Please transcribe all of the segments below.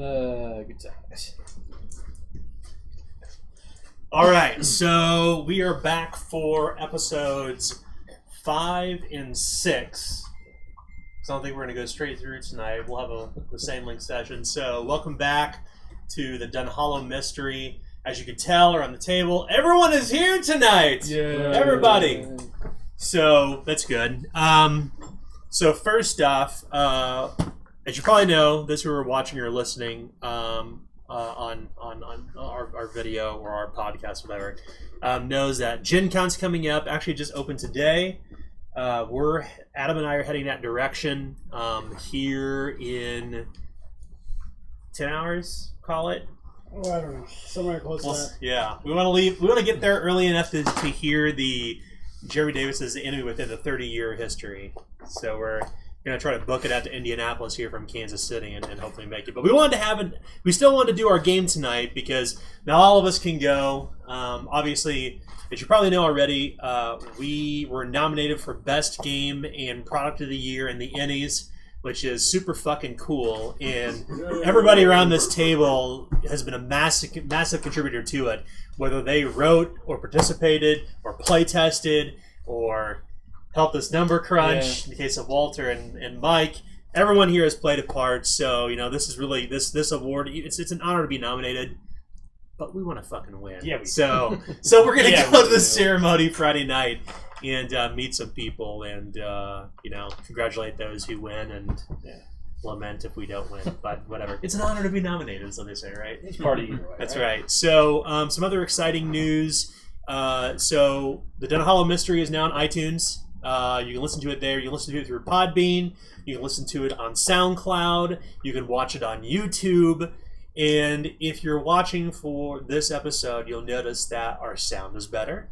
Good times. All right, so we are back for episodes 5 and 6. So I don't think we're going to go straight through tonight. We'll have the same link session. So welcome back to the Dunhallow Mystery. As you can tell, are on the table. Everyone is here tonight. Yeah. Everybody. So that's good. So first off, as you probably know, those who are watching or listening on our video or our podcast, whatever, knows that Gen Con's coming up. Actually, just opened today. Adam and I are heading that direction here in 10 hours. Call it. Oh, I don't know. Somewhere close to that. Yeah, we want to leave. We want to get there early enough to hear the Jerry Davis's Enemy Within the 30-year history. So we're going to try to book it out to Indianapolis here from Kansas City and hopefully make it. But we wanted to have we still wanted to do our game tonight because not all of us can go. Obviously, as you probably know already, we were nominated for Best Game and Product of the Year in the Ennies, which is super fucking cool. And everybody around this table has been a massive contributor to it, whether they wrote or participated or play tested or helped us number crunch in the case of Walter and Mike. Everyone here has played a part, so this is really this award. It's an honor to be nominated, but we want to fucking win. Yeah. So we're gonna go to the ceremony Friday night and meet some people and congratulate those who win and lament if we don't win. But whatever, it's an honor to be nominated, so they say, right? It's party either way. That's right. So some other exciting news. So the Dunhallow Mystery is now on iTunes. You can listen to it there. You can listen to it through Podbean. You can listen to it on SoundCloud. You can watch it on YouTube. And if you're watching for this episode, you'll notice that our sound is better.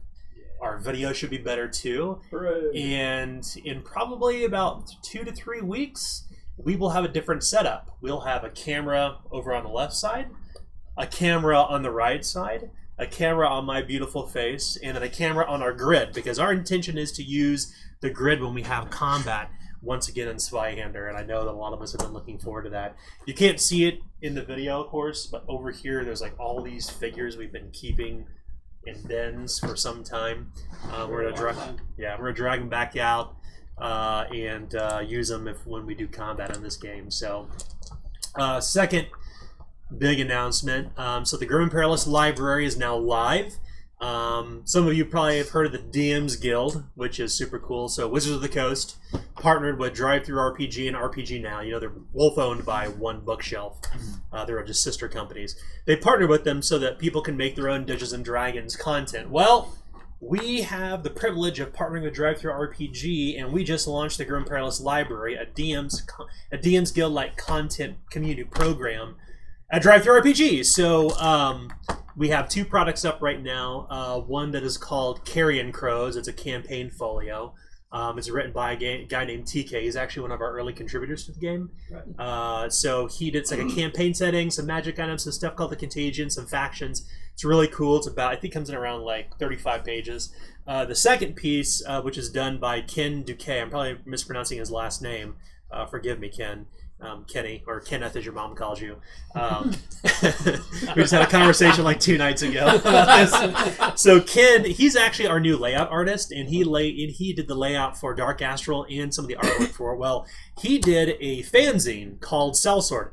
Our video should be better too. Hooray. And in probably about 2 to 3 weeks, we will have a different setup. We'll have a camera over on the left side, a camera on the right side, a camera on my beautiful face, and then a camera on our grid, because our intention is to use the grid when we have combat once again in Zweihänder, and I know that a lot of us have been looking forward to that. You can't see it in the video, of course, but over here there's like all these figures we've been keeping in bins for some time. We're gonna drag them back out and use them when we do combat in this game. So, second big announcement. So the Grim and Perilous Library is now live. Some of you probably have heard of the DM's Guild, which is super cool. So Wizards of the Coast partnered with Drive-Thru-RPG and RPG Now. They're both owned by one bookshelf. They're just sister companies. They partnered with them so that people can make their own Dungeons & Dragons content. Well, we have the privilege of partnering with Drive-Thru-RPG, and we just launched the Grim and Perilous Library, a DM's Guild-like content community program at Drive-Thru-RPG. So we have 2 products up right now. One that is called Carrion Crows. It's a campaign folio. It's written by a guy named TK. He's actually one of our early contributors to the game. Right. So he did like a campaign setting, some magic items, some stuff called the Contagion, some factions. It's really cool. It's about, I think, comes in around like 35 pages. The second piece, which is done by Ken Duque. I'm probably mispronouncing his last name. Forgive me, Ken. Kenny, or Kenneth as your mom calls you. We just had a conversation like 2 nights ago about this. So Ken, he's actually our new layout artist, and he did the layout for Dark Astral and some of the artwork for it. Well, he did a fanzine called Sellsword,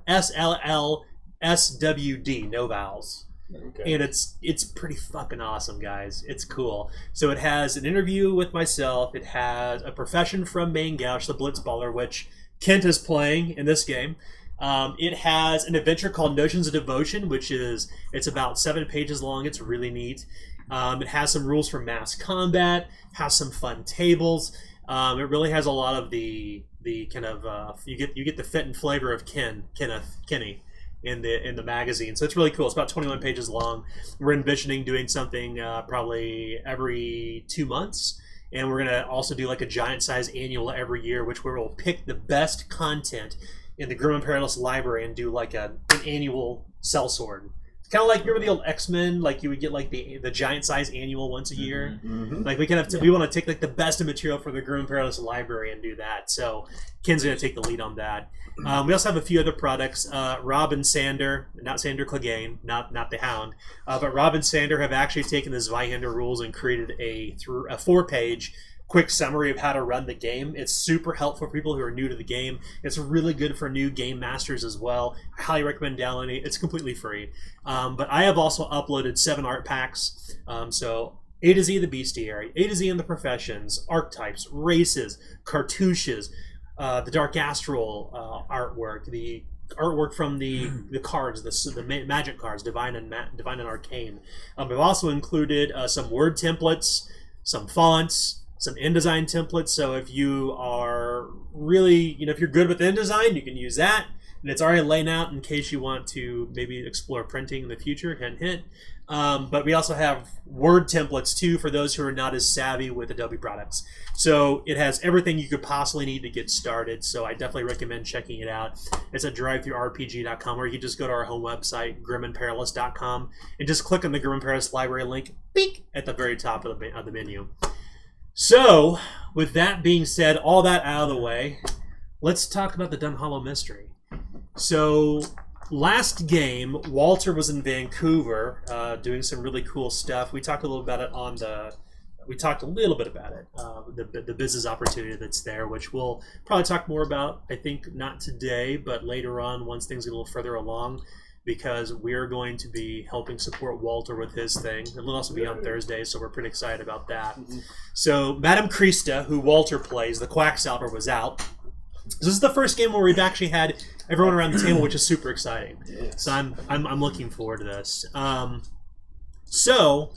SLLSWD, no vowels. Okay. And it's pretty fucking awesome, guys. It's cool. So it has an interview with myself. It has a profession from Main Gouch, the Blitzballer, which Kent is playing in this game. It has an adventure called Notions of Devotion, it's about 7 pages long. It's really neat. It has some rules for mass combat, has some fun tables. It really has a lot of the kind of you get the fit and flavor of Kenny in the magazine. So it's really cool. It's about 21 pages long. We're envisioning doing something probably every 2 months. And we're going to also do like a giant size annual every year, which we'll pick the best content in the Grim and Perilous Library and do like an annual sellsword kind of like remember the old X-Men, like you would get like the giant size annual once a year. Mm-hmm. Like we kind of we want to take like the best of material for the Grim Perilous library and do that. So Ken's going to take the lead on that. We also have a few other products. Rob and Sander, not Sander Clegane, not the Hound, but Rob and Sander have actually taken the Zweihänder rules and created a 4-page quick summary of how to run the game. It's super helpful for people who are new to the game. It's really good for new game masters as well. I highly recommend downloading it. It's completely free. But I have also uploaded 7 art packs. So A to Z the bestiary, A to Z in the professions, archetypes, races, cartouches, the Dark Astral artwork, the artwork from the cards, the magic cards, Divine and Arcane. We've also included some word templates, some fonts, some InDesign templates. So if you are really, if you're good with InDesign, you can use that. And it's already laid out in case you want to maybe explore printing in the future, hint. But we also have Word templates too for those who are not as savvy with Adobe products. So it has everything you could possibly need to get started. So I definitely recommend checking it out. It's at drivethroughrpg.com, or you can just go to our home website, grimandperilous.com, and just click on the Grim and Perilous library link, beep, at the very top of the menu. So, with that being said, all that out of the way, let's talk about the Dunhallow Mystery. So, last game, Walter was in Vancouver doing some really cool stuff. We talked a little about it the business opportunity that's there, which we'll probably talk more about, I think, not today, but later on once things get a little further along, because we're going to be helping support Walter with his thing. It'll also be on Thursday, so we're pretty excited about that. Mm-hmm. So Madame Krista, who Walter plays, the Quacksalver, was out. So this is the first game where we've actually had everyone around the table, which is super exciting. Yes. So I'm looking forward to this. So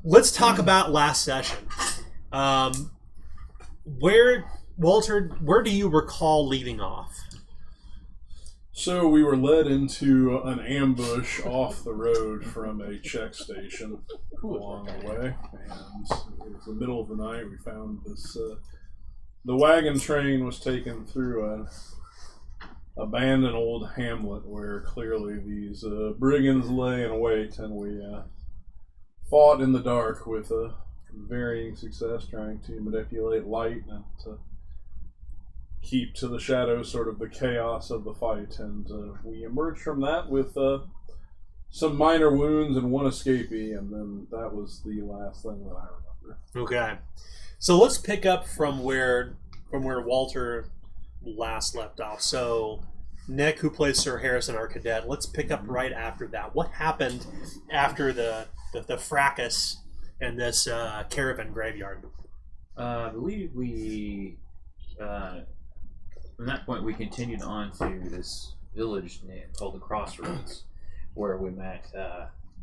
let's talk about last session. Where do you recall leaving off? So we were led into an ambush off the road from a check station along the way, and it was the middle of the night. We found this. The wagon train was taken through an abandoned old hamlet where clearly these brigands lay in wait, and we fought in the dark with varying success, trying to manipulate light and to keep to the shadows sort of the chaos of the fight. And we emerged from that with some minor wounds and one escapee, and then that was the last thing that I remember. Okay. So let's pick up from where Walter last left off. So Nick, who plays Sir Harrison, our cadet, let's pick up right after that. What happened after the fracas in this caravan graveyard? I believe we, from that point, we continued on to this village called the Crossroads, where we met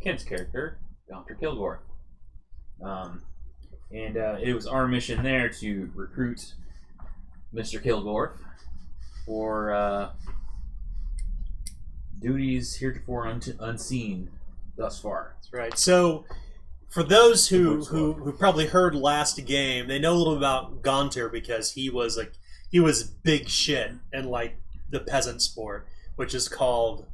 Kent's character, Gaunter Kildorf. And it was our mission there to recruit Mr. Kildorf for duties heretofore unseen thus far. That's right. So, for those who probably heard last game, they know a little about Gaunter because he was big shit in like the peasant sport, which is called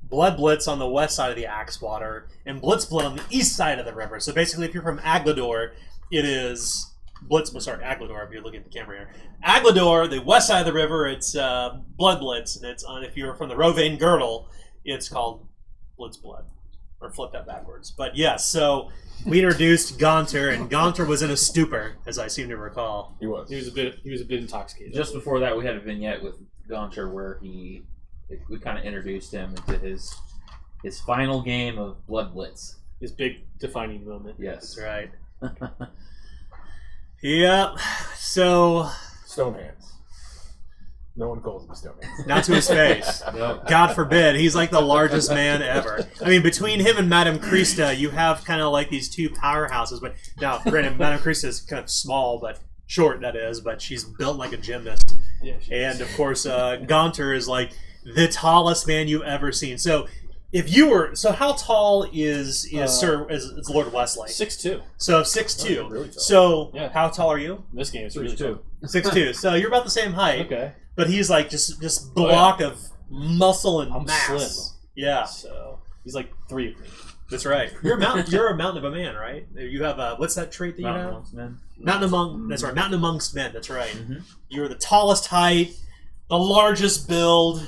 Blood Blitz on the west side of the Axewater and Blitzball on the east side of the river. So basically, if you're from Aglador, it is Aglador, if you're looking at the camera here. Aglador, the west side of the river, it's Blood Blitz, and it's on. If you're from the Rovaynian Girdle, it's called Blitzblood, or flip that backwards. But yes, so we introduced Gaunter, and Gaunter was in a stupor, as I seem to recall. He was a bit intoxicated. Just before that, we had a vignette with Gaunter where we kind of introduced him into his final game of Blood Blitz. His big defining moment. Yes, that's right. Yep. So stone hands. No one calls him stone hands. Not to his face. Nope. God forbid. He's like the largest man ever. I mean, between him and Madame Krista, you have kind of like these two powerhouses. But now, granted, Madame Krista is kind of small, but short, that is. But she's built like a gymnast. Yeah. And of course, Gaunter is like the tallest man you've ever seen. So, how tall is Lord Wesley? 6'2". So 6'2". Really tall. So Yeah. how tall are you? This game is really tall. 6'2". So you're about the same height. Okay. But he's like just block of muscle and I'm mass. slim. Yeah. So He's like 3 of me. That's right. You're a mountain of a man, right? You have what's that trait that you Mountain have? amongst men. Mountain among. That's right. Mountain amongst men. That's right. Mm-hmm. You're the tallest height, the largest build,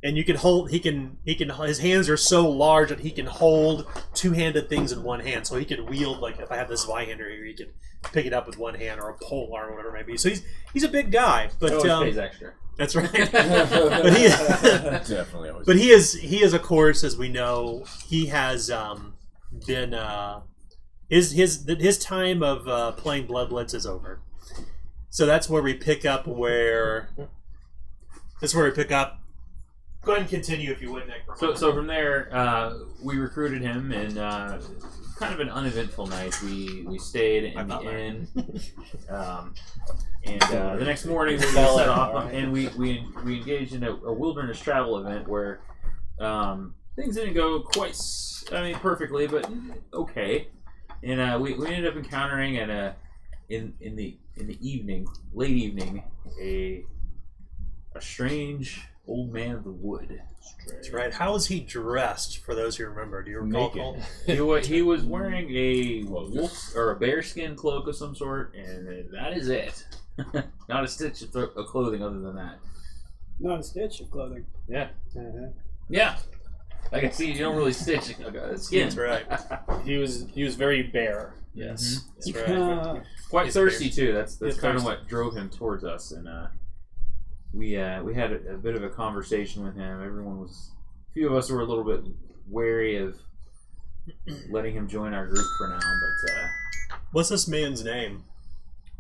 and you can hold. He can. His hands are so large that he can hold two-handed things in one hand. So he could wield, like if I have this Zweihänder here, he could pick it up with one hand or a pole arm or whatever it may be. So he's a big guy, but Pays extra. that's right. But he Definitely always. But he is of course, as we know, he has been his time of playing Blood Blitz is over. So that's where we pick up Go ahead and continue if you would, Nick. So from there, we recruited him, and kind of an uneventful night. We stayed in the inn, and the next morning we set off, and we engaged in a wilderness travel event where things didn't go quite, perfectly, but okay. And we ended up encountering in the evening, late evening, a strange old man of the wood. That's right. How was he dressed? For those who remember, do you recall? Cole? He was wearing a wolf or a bearskin cloak of some sort, and that is it. Not a stitch of clothing other than that. Not a stitch of clothing. Yeah. Yeah, I can see you don't really stitch skin. That's right. He was very bare. Yes, Mm-hmm. that's right. Quite He's thirsty too. That's He's kind of thirsty. what drove him towards us, and we had a bit of a conversation with him. A few of us were a little bit wary of letting him join our group for now, but What's this man's name?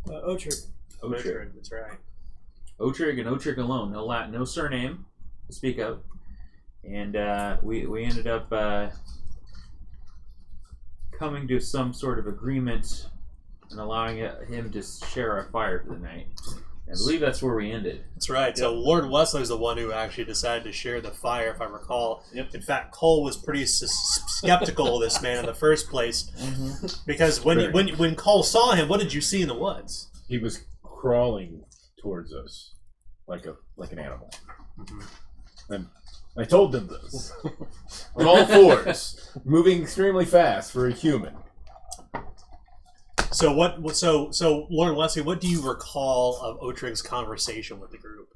Otrig. Otrig. That's right. Otrig and Otrig alone, no surname to speak of, and we ended up coming to some sort of agreement and allowing him to share our fire for the night. I believe that's where we ended. That's right. So Lord Wesley's the one who actually decided to share the fire, if I recall. Yep. In fact, Cole was pretty skeptical of this man in the first place, because when Cole saw him, what did you see in the woods? He was crawling towards us like an animal. And I told them this. On all fours, moving extremely fast for a human. So Lord Wesley, what do you recall of Otrig's conversation with the group?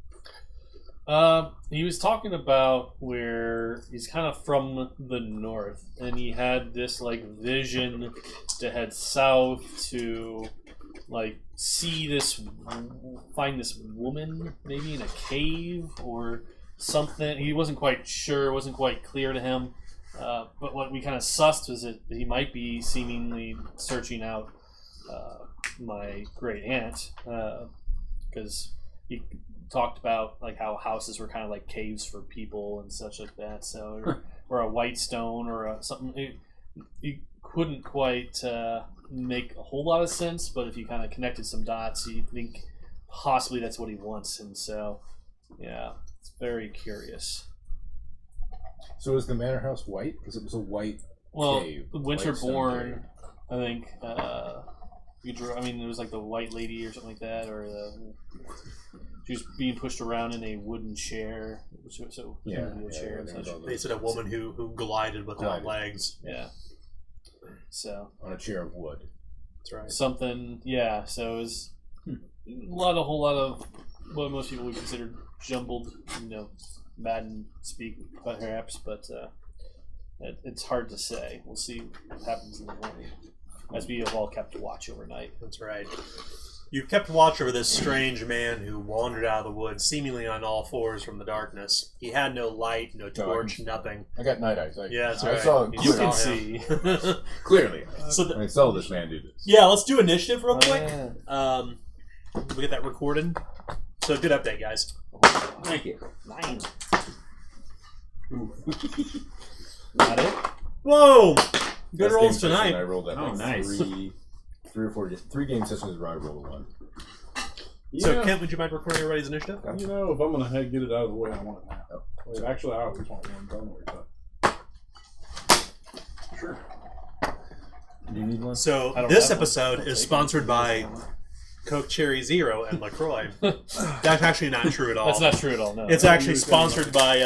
He was talking about where he's kind of from the north, and he had this like vision to head south to like find this woman maybe in a cave or something. He wasn't quite sure, it wasn't quite clear to him. But what we kind of sussed was that he might be seemingly searching out my great aunt, because he talked about like how houses were kind of like caves for people and such like that. So or a white stone or something. He couldn't quite make a whole lot of sense, but if you kind of connected some dots, you think possibly that's what he wants. And so, yeah, it's very curious. So is the manor house white? Because it was a white cave. Winterborne, I think. It was like the White Lady or something like that, or she was being pushed around in a wooden chair. So chair. They said a woman who glided without legs. Yeah. So on a chair of wood. That's right. Something. Yeah. So it was a whole lot of what most people would consider jumbled, Madden speak, perhaps, but it's hard to say. We'll see what happens in the morning, as we have all kept watch overnight. That's right. You've kept watch over this strange man who wandered out of the woods, seemingly on all fours from the darkness. He had no light, no torch, nothing. I got night eyes. That's I right. saw him You can clearly. see. Clearly. So I saw this man do this. Yeah, let's do initiative real quick. Yeah. We get that recorded. So good update, guys. Thank you. 9. Got it. Whoa! Good Last rolls game session, tonight. I rolled that. Oh, nice. 3 or 4 game sessions where I rolled a 1. So Kent, would you mind recording everybody's initiative? If I'm going to get it out of the way, I want it now. Wait, actually, I always want one. Don't worry about it. Sure. Do you need one? So I don't this have one. episode is sponsored by Coke Cherry Zero and LaCroix. That's actually not true at all. That's not true at all. No. It's actually sponsored by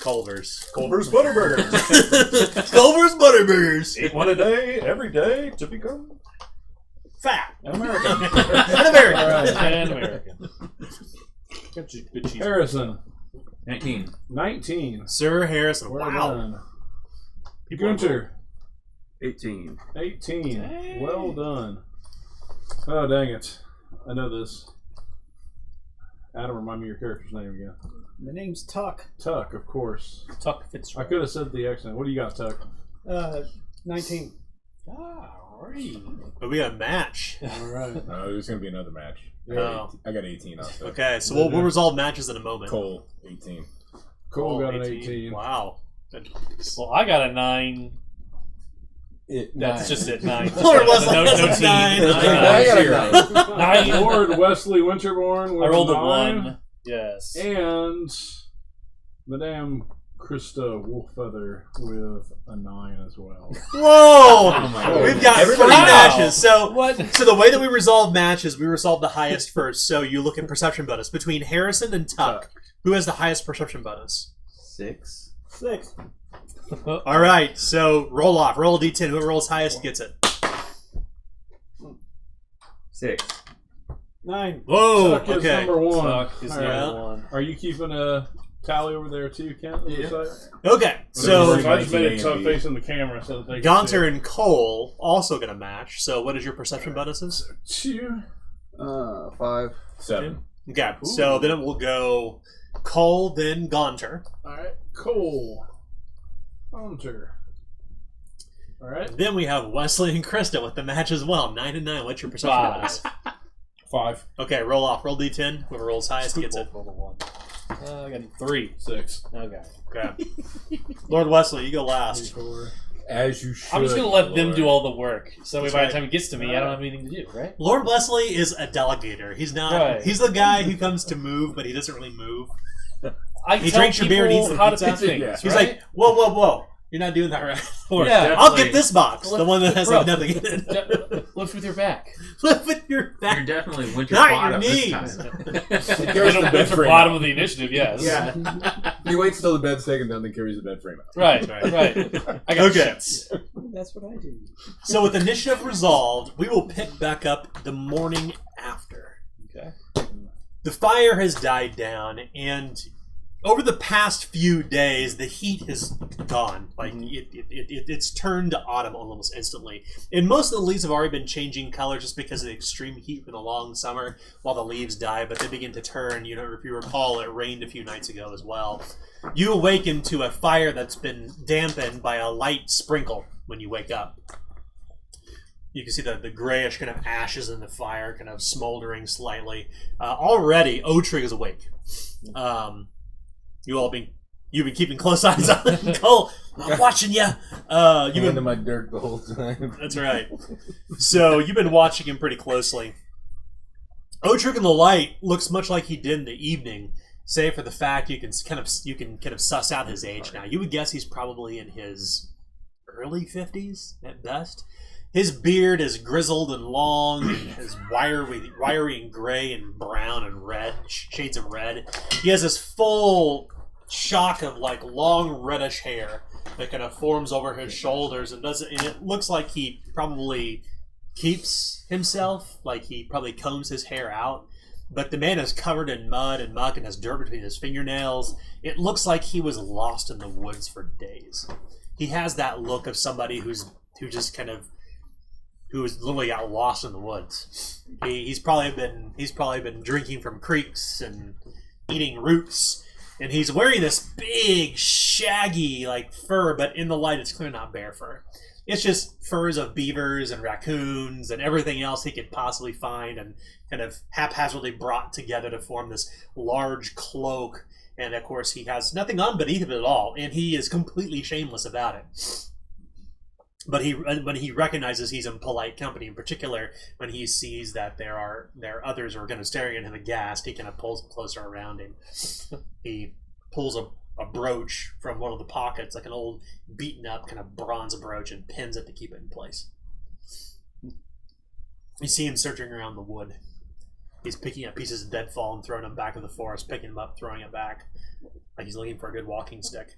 Culver's. Culver's Butterburgers. Culver's Butterburgers. Eat one a day, every day, to become Fat. an American. An American. An American. Good cheese. Harrison, 19. 19. Sir Harrison. Well Wow. done. Gunter, 18. 18. Dang. Well done. Oh, dang it. I know this. Adam, remind me your character's name again. My name's Tuck. Tuck, of course. Tuck Fitzroy. I could have said the accent. What do you got, Tuck? 19. But we got a match. All right. No, there's going to be another match. Oh. I got 18 on it. Okay, so we'll resolve matches in a moment. Cole, 18. Cole got an 18. Wow. Well, I got a 9. That's just it. 9. Lord Wesley, no team. 9. I got a 9. 9. Lord Wesley Winterborne with I rolled a 9. 1. Yes. And Madame Krista Wolf-feather with a 9 as well. Whoa! Oh my God. We've got Everybody- 3 Wow. matches. So, What? so the way that we resolve matches, we resolve the highest first. So you look at perception bonus between Harrison and Tuck. Who has the highest perception bonus? 6. 6. All right. So roll off. Roll a d10. Whoever rolls highest gets it. 6. 9. Whoa. Tuck is Okay. number 1. Tuck is All right. number 1. Are you keeping a tally over there too, Kent? Yeah. Okay. So So I just made it 19 tough and facing the camera so that they can see Gaunter it. and Cole also get a match. So what is your perception bonuses? 2. 5. 7. Okay. So then it will go Cole, then Gaunter. Alright, Cole. Hunter. Alright. Then we have Wesley and Krista with the match as well. 9 and 9. What's your perception 5. bonus? 5. Okay, roll off. Roll d10. Whoever rolls highest gets it. Roll the 1. I got 3. 6. Okay. Okay. Lord Wesley, you go last. 4. As you should. I'm just going to let them Lord. do all the work. So that way That's by right. the time it gets to me, I don't have anything to do, right? Lord Wesley is a delegator. He's not. Right. He's the guy who comes to move, but he doesn't really move. I He tell drinks your beer and people eats the how to pizza. pick things, Yeah. He's right? like, whoa, whoa, whoa! You're not doing that right. Yeah. I'll get this box, the one that has like Bro. nothing in it. Lift with your back. Flip with your You're back. definitely winter Not your bottom this knees. time. Carries the bed That's the frame bottom out. of the initiative, yes. Yeah. He waits till the bed's taken down, then carries the bed frame out. Right, Right. right. I got Okay. sheets. That's what I do. So with initiative resolved, we will pick back up the morning after. Okay. The fire has died down, and over the past few days, the heat has gone. Like it's turned to autumn almost instantly. And most of the leaves have already been changing color just because of the extreme heat from the long summer while the leaves die. But they begin to turn. You know, if you recall, it rained a few nights ago as well. You awaken to a fire that's been dampened by a light sprinkle when you wake up. You can see the grayish kind of ashes in the fire, kind of smoldering slightly. Already, Otrig is awake. You've been keeping close eyes on Cole. I'm watching you. You've Into been, my dirt the whole time. that's right. So you've been watching him pretty closely. Otrig in the light looks much like he did in the evening, save for the fact you can kind of suss out his age now. You would guess he's probably in his early 50s at best. His beard is grizzled and long, and is wiry and gray and brown and red, shades of red. He has this full shock of like long reddish hair that kind of forms over his shoulders and it looks like he probably keeps himself, like he probably combs his hair out. But the man is covered in mud and muck and has dirt between his fingernails. It looks like he was lost in the woods for days. He has that look of somebody who literally got lost in the woods. He's probably been drinking from creeks and eating roots, and he's wearing this big shaggy like fur, but in the light it's clearly not bear fur. It's just furs of beavers and raccoons and everything else he could possibly find and kind of haphazardly brought together to form this large cloak. And of course he has nothing on beneath of it at all, and he is completely shameless about it. But when he recognizes he's in polite company, in particular when he sees that there are others who are kind of staring at him aghast, he kind of pulls them closer around him. He pulls a brooch from one of the pockets, like an old beaten up kind of bronze brooch, and pins it to keep it in place. You see him searching around the wood. He's picking up pieces of deadfall and throwing them back in the forest, picking them up, throwing it back. Like he's looking for a good walking stick.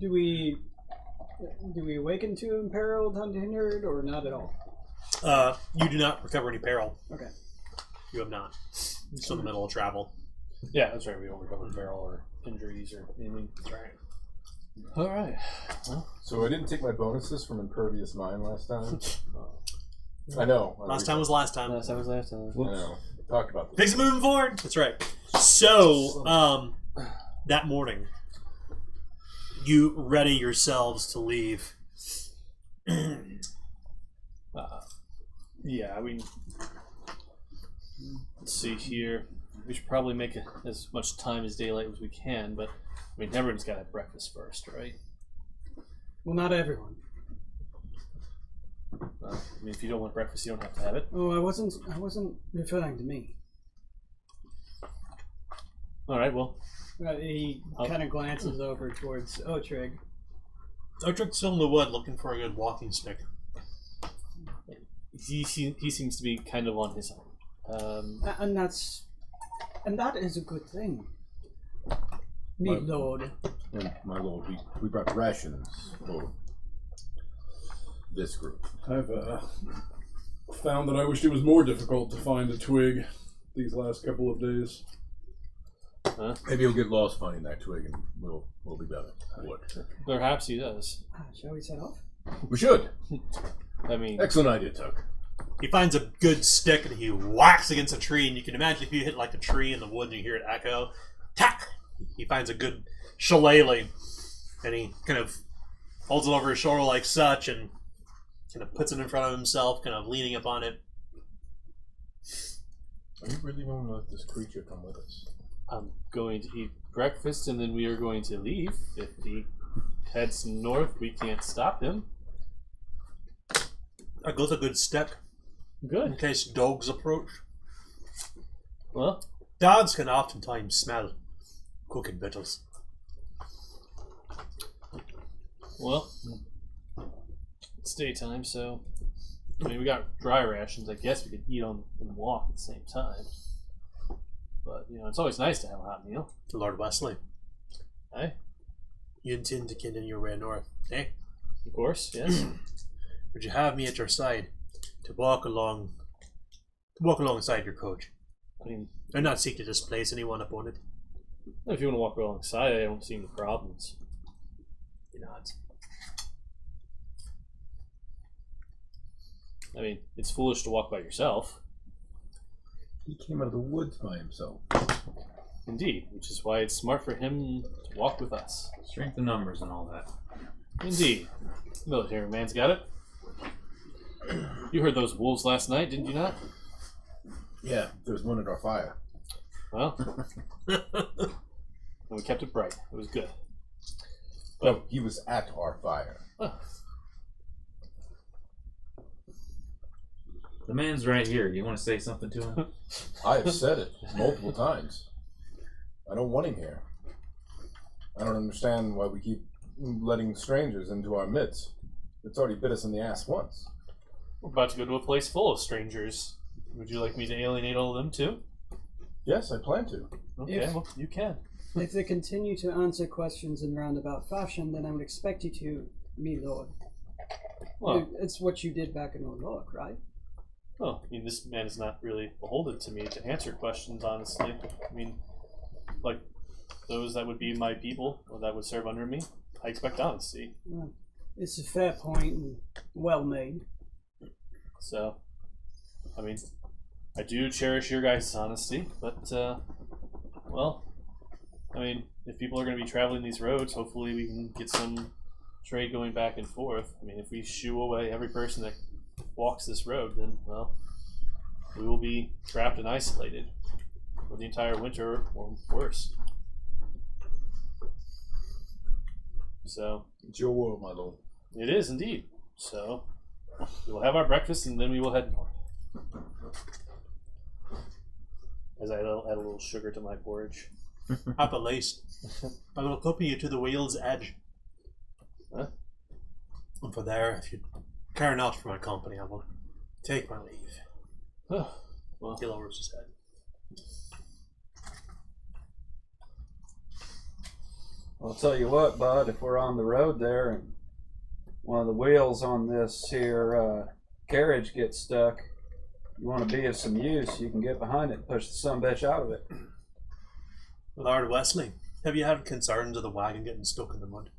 Do we awaken to imperiled, unhindered, or not at all? You do not recover any peril. Okay. You have not. It's still in the middle of travel. Yeah, that's right. We don't recover barrel or injuries or anything. That's right. All right. Well, So I didn't take my bonuses from Impervious Mind last time. I know. Last time was last time. last time was last time. I know. Talked about this. Things are moving forward. That's right. So, that morning, you ready yourselves to leave. Yeah, I mean, let's see here. We should probably make as much time as daylight as we can, but I mean, everyone's got to have breakfast first, right? Well, not everyone. I mean, if you don't want breakfast, you don't have to have it. Oh, I wasn't referring to me. All right, well, He kind of glances over towards Otrig. Otrik's still in the wood looking for a good walking stick. he seems to be kind of on his own. And that is a good thing. Me lord. And my lord, we brought rations for this group. I've found that I wished it was more difficult to find a twig these last couple of days. Huh? Maybe he'll get lost finding that twig, and we'll be better. What? Perhaps he does. Shall we set off? We should. I mean, Excellent idea, Tuck. He finds a good stick and he whacks against a tree, and you can imagine if you hit like a tree in the wood and you hear it echo, tack! He finds a good shillelagh, and he kind of holds it over his shoulder like such, and kind of puts it in front of himself, kind of leaning up on it. Are you really going to let this creature come with us? I'm going to eat breakfast and then we are going to leave. If he heads north, we can't stop him. That goes a good stick in Good. case dogs approach. Well, Dogs can oftentimes smell cooking victuals. it's daytime, so I mean, we got dry rations. I guess we could eat on and walk at the same time. But you know, it's always nice to have a hot meal. Lord Wesley, Hey, you intend to continue your way north, eh? of course, yes. Would you have me at your side to walk alongside your coach, I mean, and not seek to displace anyone upon it? if you want to walk alongside, I don't see any problems. You nods. I mean, it's foolish to walk by yourself. He came out of the woods by himself. Indeed, which is why it's smart for him to walk with us. Strength in numbers and all that. Indeed. Military man's got it. You heard those wolves last night, didn't you not? Yeah, there was one at our fire. Well, and we kept it bright. It was good. No, he was at our fire. Oh, The man's right here. You want to say something to him? I have said it multiple times. I don't want him here. I don't understand why we keep letting strangers into our midst. It's already bit us in the ass once. we're about to go to a place full of strangers. Would you like me to alienate all of them too? Yes, I plan to. Okay, well, you can. If they continue to answer questions in roundabout fashion, then I would expect you to, me lord. Well, It's what you did back in Orlok, right? well, I mean, this man is not really beholden to me to answer questions, honestly. I mean, like, those that would be my people, or that would serve under me, I expect honesty. Well, it's a fair point and well made. So, I mean, I do cherish your guys' honesty, but, well, I mean, if people are going to be traveling these roads, hopefully we can get some trade going back and forth. I mean, if we shoo away every person that walks this road, then, well, we will be trapped and isolated for the entire winter or worse. So, It's your world, my lord. it is indeed. So, we will have our breakfast and then we will head north. As I add a little sugar to my porridge. Up at least. I will accompany you to the Weald's edge. Huh? And for there, if you care not for my company, I will Take my leave. Well, He lowers his head. I'll tell you what, bud, if we're on the road there and one of the wheels on this here carriage gets stuck, you want to be of some use, you can get behind it and push the sumbitch out of it. Lord Wesley, have you had concerns of the wagon getting stuck in the mud?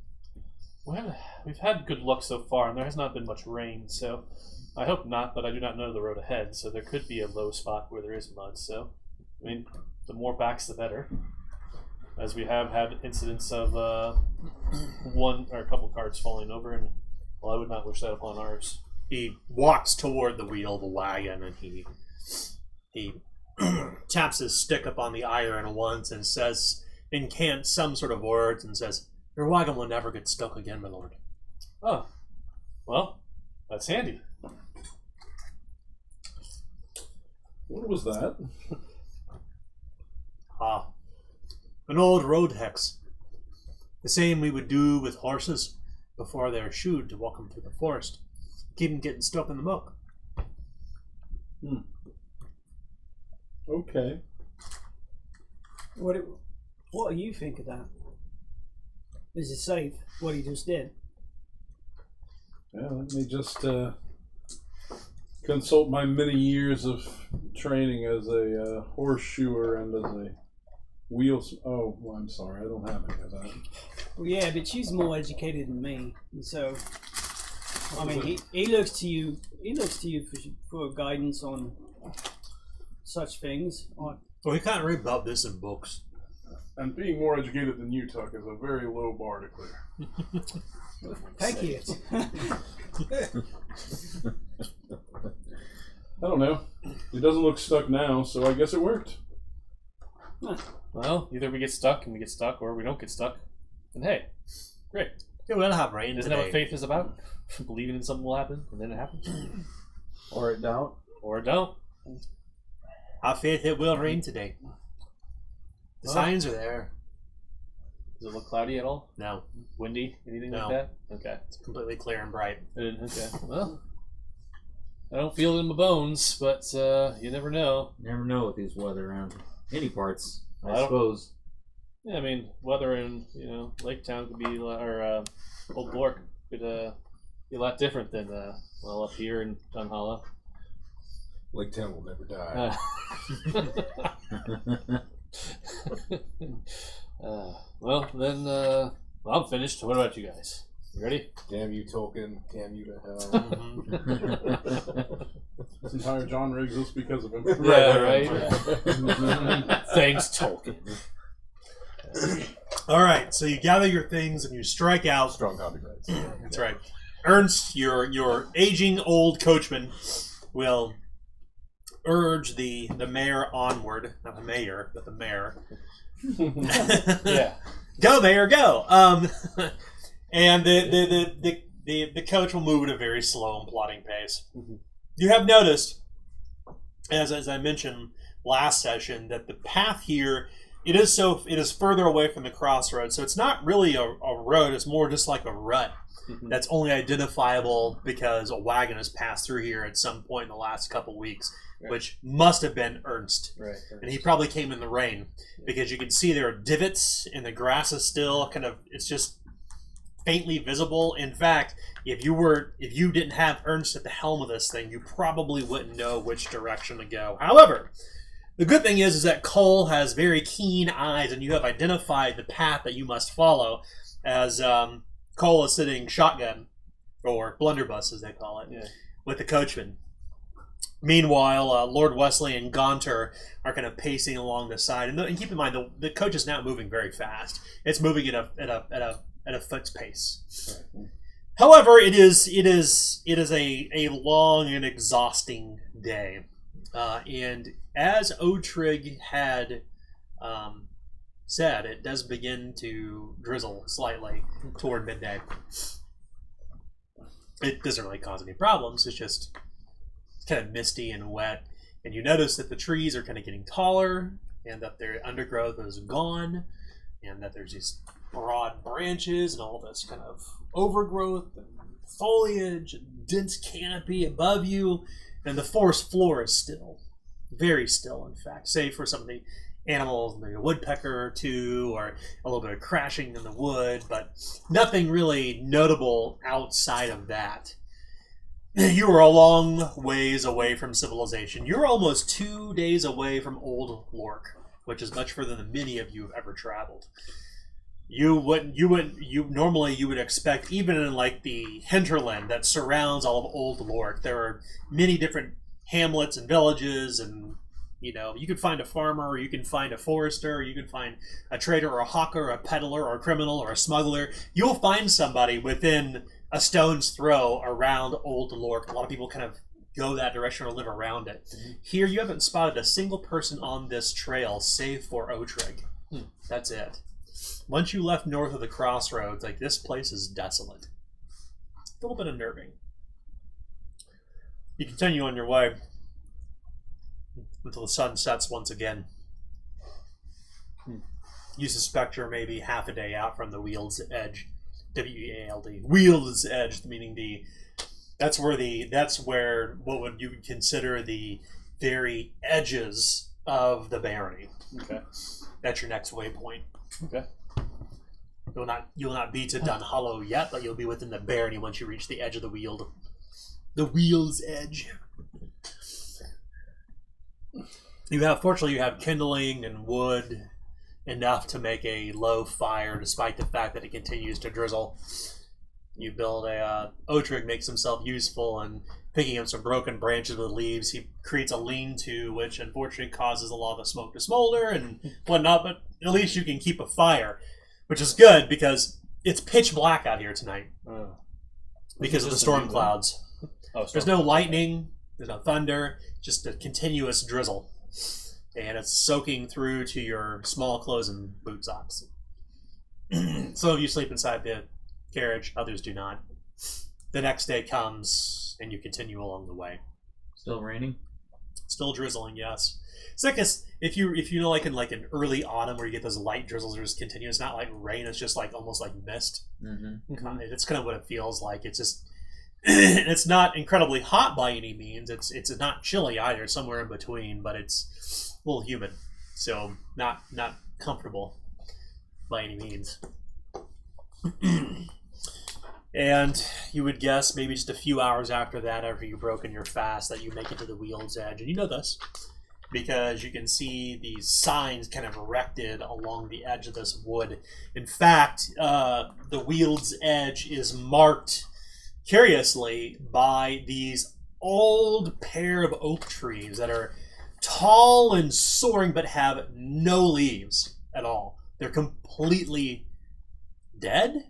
well, we've had good luck so far, and there has not been much rain, so I hope not, but I do not know the road ahead, so there could be a low spot where there is mud, so, I mean, the more backs the better. As we have had incidents of one or a couple carts falling over, and well, I would not wish that upon ours. He walks toward the wheel of the wagon and he taps his stick up on the iron once and says, incants some sort of words and says, "Your wagon will never get stuck again, my lord." Oh, well, that's handy. What was that? An old road hex. The same we would do with horses before they're shoed to walk them through the forest. Keep them getting stuck in the muck. Okay. What do you think of that? Is it safe, what he just did? Yeah, let me just consult my many years of training as a horseshoer and as a wheels. Oh, well, I'm sorry, I don't have any of that. Well, yeah, but she's more educated than me, and so I mean, he looks to you. He looks to you for guidance on such things. Well, we can't read about this in books. And being more educated than you, Tuck, is a very low bar to clear. Thank you. I don't know. It doesn't look stuck now, so I guess it worked. Well, either we get stuck and we get stuck, or we don't get stuck. And hey, great. Yeah, we'll have rain Isn't today. that what faith is about? Believing in something will happen, and then it happens. Or it don't. Or it don't. Have faith it will rain today. The signs are there. Does it look cloudy at all? No, Windy? Anything No. like that? Okay. it's completely clear and bright. Okay. Well, I don't feel it in my bones, but you never know. Never know with these weather around any parts, I I don't- suppose. Yeah, I mean, weather in Lake Town could be, or Old Blork could be a lot different than up here in Dunhallow. Lake Town will never die. Well, then, I'm finished. What about you guys? You ready? Damn you, Tolkien. Damn you to hell. This entire genre exists because of him. Yeah, right? Thanks, Tolkien. All right, so you gather your things and you strike out. Strong copyrights. That's right. Ernst, your aging old coachman, will urge the mayor onward. Not the mayor, but the mayor. Yeah. Go, mayor, go. And the coach will move at a very slow and plodding pace. Mhm. You have noticed, as I mentioned last session, that the path here it is further away from the crossroads, so it's not really a road. It's more just like a rut that's only identifiable because a wagon has passed through here at some point in the last couple weeks, Right. which must have been Ernst. Right. And he probably came in the rain because you can see there are divots and the grass is still it's just faintly visible. In fact, if you didn't have Ernst at the helm of this thing, you probably wouldn't know which direction to go. However, the good thing is that Cole has very keen eyes and you have identified the path that you must follow as Cole is sitting shotgun, or blunderbuss as they call it, with the coachman. Meanwhile, Lord Wesley and Gaunter are kind of pacing along the side, and keep in mind the coach is not moving very fast. It's moving at a foot's pace. Right. However, it is a long and exhausting day, and as Otrig had said, it does begin to drizzle slightly toward midday. It doesn't really cause any problems. It's just kind of misty and wet, and you notice that the trees are kind of getting taller and that their undergrowth is gone and that there's these broad branches and all this kind of overgrowth and foliage and dense canopy above you, And the forest floor is still. Very still, in fact. Save for some of the animals, maybe a woodpecker or two, or a little bit of crashing in the wood, but nothing really notable outside of that. You are a long ways away from civilization. You're almost 2 days away from Old Lork, which is much further than many of you have ever traveled. You normally would expect, even in like the hinterland that surrounds all of Old Lork, there are many different hamlets and villages, and you can find a farmer, or you can find a forester, or you can find a trader or a hawker, or a peddler or a criminal or a smuggler. You'll find somebody within a stone's throw around Old Lork. A lot of people kind of go that direction or live around it. Mm-hmm. Here, you haven't spotted a single person on this trail save for Otrig. That's it. Once you left north of the crossroads, like, this place is desolate. A little bit unnerving. You continue on your way until the sun sets once again. You suspect you're maybe half a day out from the Weald's Edge. W-E-A-L-D. Weald's Edge, meaning that's where what would you consider the very edges of the barony. Okay. That's your next waypoint. Okay. You'll not be to Dunhallow yet, but you'll be within the barony once you reach the edge of the Weald. The Weald's Edge. Fortunately, you have kindling and wood enough to make a low fire, despite the fact that it continues to drizzle. You build Otrig makes himself useful, and picking up some broken branches with leaves, he creates a lean-to, which unfortunately causes a lot of the smoke to smolder and whatnot, but at least you can keep a fire, which is good because it's pitch black out here tonight because of the storm clouds. There's no lightning, there's no thunder, just a continuous drizzle. And it's soaking through to your small clothes and boot socks. Some of you sleep inside the carriage, others do not. The next day comes, and you continue along the way. Still raining? Still drizzling, yes. It's like if you know, like in early autumn where you get those light drizzles that just continue. It's not like rain; it's just like almost like mist. Mm-hmm. It's kind of what it feels like. It's just it's not incredibly hot by any means. It's not chilly either. It's somewhere in between, but it's a little humid, so not comfortable by any means. And you would guess maybe just a few hours after that, after you've broken your fast, that you make it to the Weald's Edge. And you know this because you can see these signs kind of erected along the edge of this wood. In fact, the Weald's Edge is marked curiously by these old pair of oak trees that are tall and soaring but have no leaves at all. They're completely dead.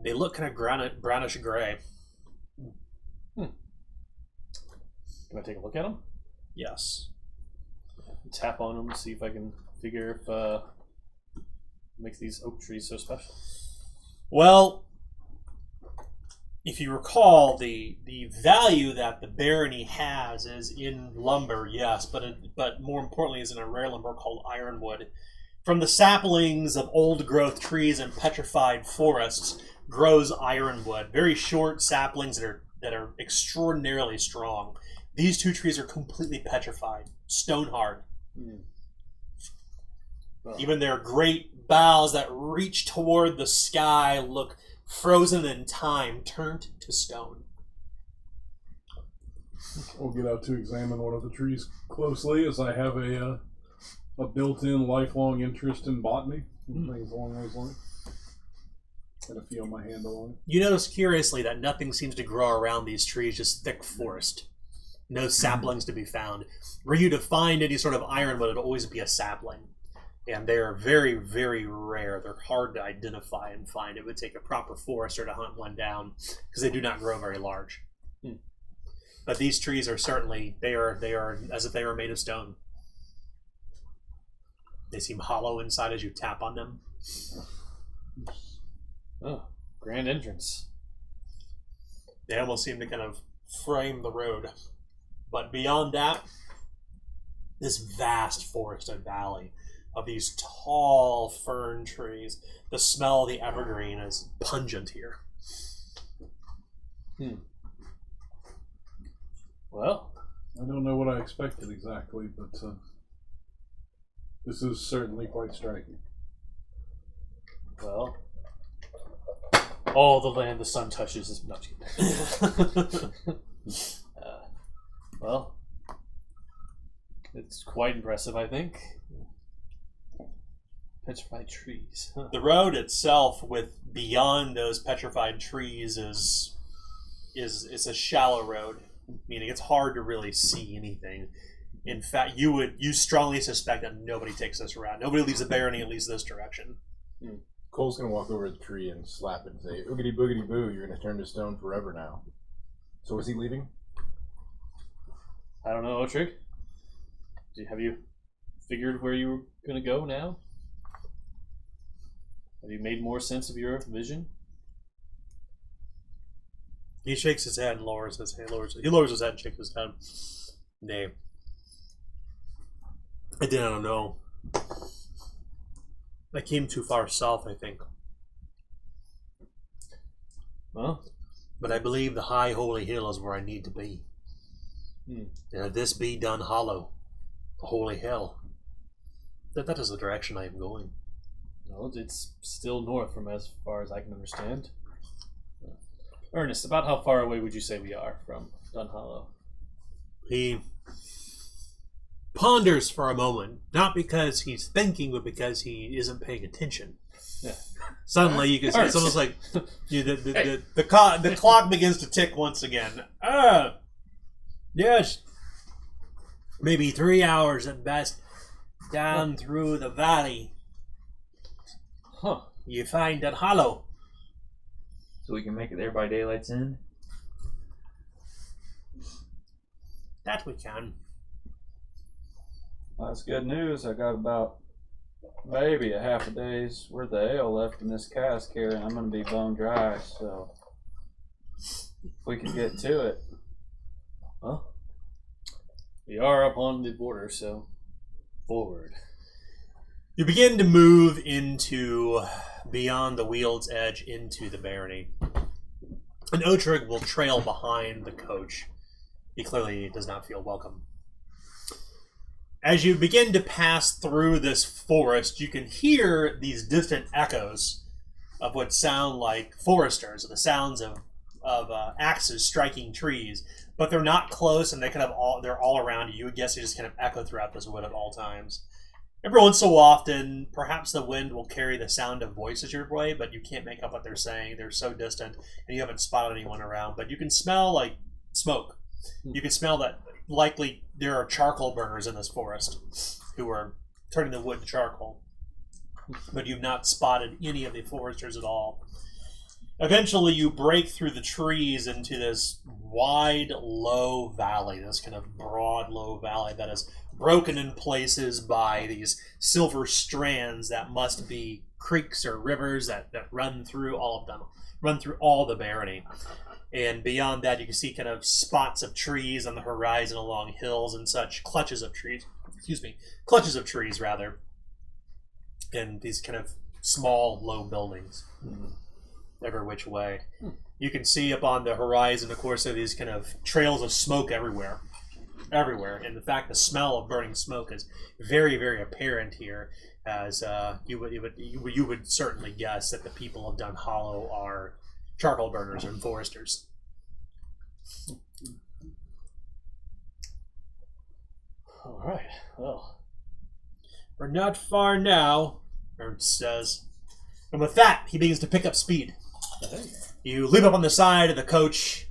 They look kind of brownish gray. Can I take a look at them? Yes. Tap on them, see if I can figure if what makes these oak trees so special. Well, if you recall, the value that the barony has is in lumber, yes, but more importantly is in a rare lumber called ironwood. From the saplings of old growth trees and petrified forests grows ironwood. Very short saplings that are extraordinarily strong. These two trees are completely petrified, stone hard. Even their great boughs that reach toward the sky look frozen in time, turned to stone. We'll get out to examine one of the trees closely, as I have a built-in lifelong interest in botany and things along those lines. And a feel my handle on it. You notice curiously that nothing seems to grow around these trees, just thick forest. No saplings to be found. Were you to find any sort of ironwood, it would always be a sapling. And they're very, very rare. They're hard to identify and find. It would take a proper forester to hunt one down because they do not grow very large. But these trees are certainly, they are as if they were made of stone. They seem hollow inside as you tap on them. Oh, grand entrance. They almost seem to kind of frame the road. But beyond that, this vast forested valley of these tall fern trees. The smell of the evergreen is pungent here. Well, I don't know what I expected exactly, but this is certainly quite striking. well, all the land the sun touches is not well, it's quite impressive, I think. Petrified trees. Huh. The road itself, with beyond those petrified trees, is a shallow road, meaning it's hard to really see anything. In fact, you strongly suspect that nobody takes this route. Nobody leaves the barony and leaves this direction. Cole's gonna walk over to the tree and slap it and say, "Oogity boogity boo! You're gonna turn to stone forever now." So is he leaving? I don't know, Otrig. Have you figured where you were going to go now? Have you made more sense of your vision? He shakes his head and lowers his head. He lowers his head and shakes his head. Nay. I didn't know. I came too far south, I think. Well, but I believe the high holy hill is where I need to be. And if this be Dunhallow, the holy hill, that is the direction I am going. No, it's still north from as far as I can understand. Ernest, about how far away would you say we are from Dunhallow? He ponders for a moment, not because he's thinking, but because he isn't paying attention. Yeah. Suddenly, you can see it's almost like the clock begins to tick once again. Yes, maybe 3 hours at best down through the valley. Huh. You find Dunhallow. So we can make it there by daylight's end? That we can. That's good news. I got about maybe a half a day's worth of ale left in this cask here, and I'm going to be bone dry, so if we can get to it. Well, we are up on the border, so forward. You begin to move into beyond the Weald's edge into the barony. And Otrig will trail behind the coach. He clearly does not feel welcome. As you begin to pass through this forest, you can hear these distant echoes of what sound like foresters, the sounds of axes striking trees, but they're not close, and they're all around you. You would guess they just kind of echo throughout this wood at all times. Every once so often, perhaps the wind will carry the sound of voices your way, but you can't make up what they're saying. They're so distant, and you haven't spotted anyone around. But you can smell like smoke. You can smell that likely there are charcoal burners in this forest who are turning the wood to charcoal. But you've not spotted any of the foresters at all. Eventually, you break through the trees into this wide, low valley, this kind of broad, low valley that is broken in places by these silver strands that must be creeks or rivers that run through all of them, run through all the barony. And beyond that, you can see kind of spots of trees on the horizon along hills and such, clutches of trees, and these kind of small, low buildings. Every which way. You can see up on the horizon, of course, there are these kind of trails of smoke everywhere. And in fact, the smell of burning smoke is very, very apparent here, as you would certainly guess that the people of Dunhallow are charcoal burners and foresters. All right. Well, we're not far now, Ernst says. And with that, he begins to pick up speed. You leap up on the side of the coach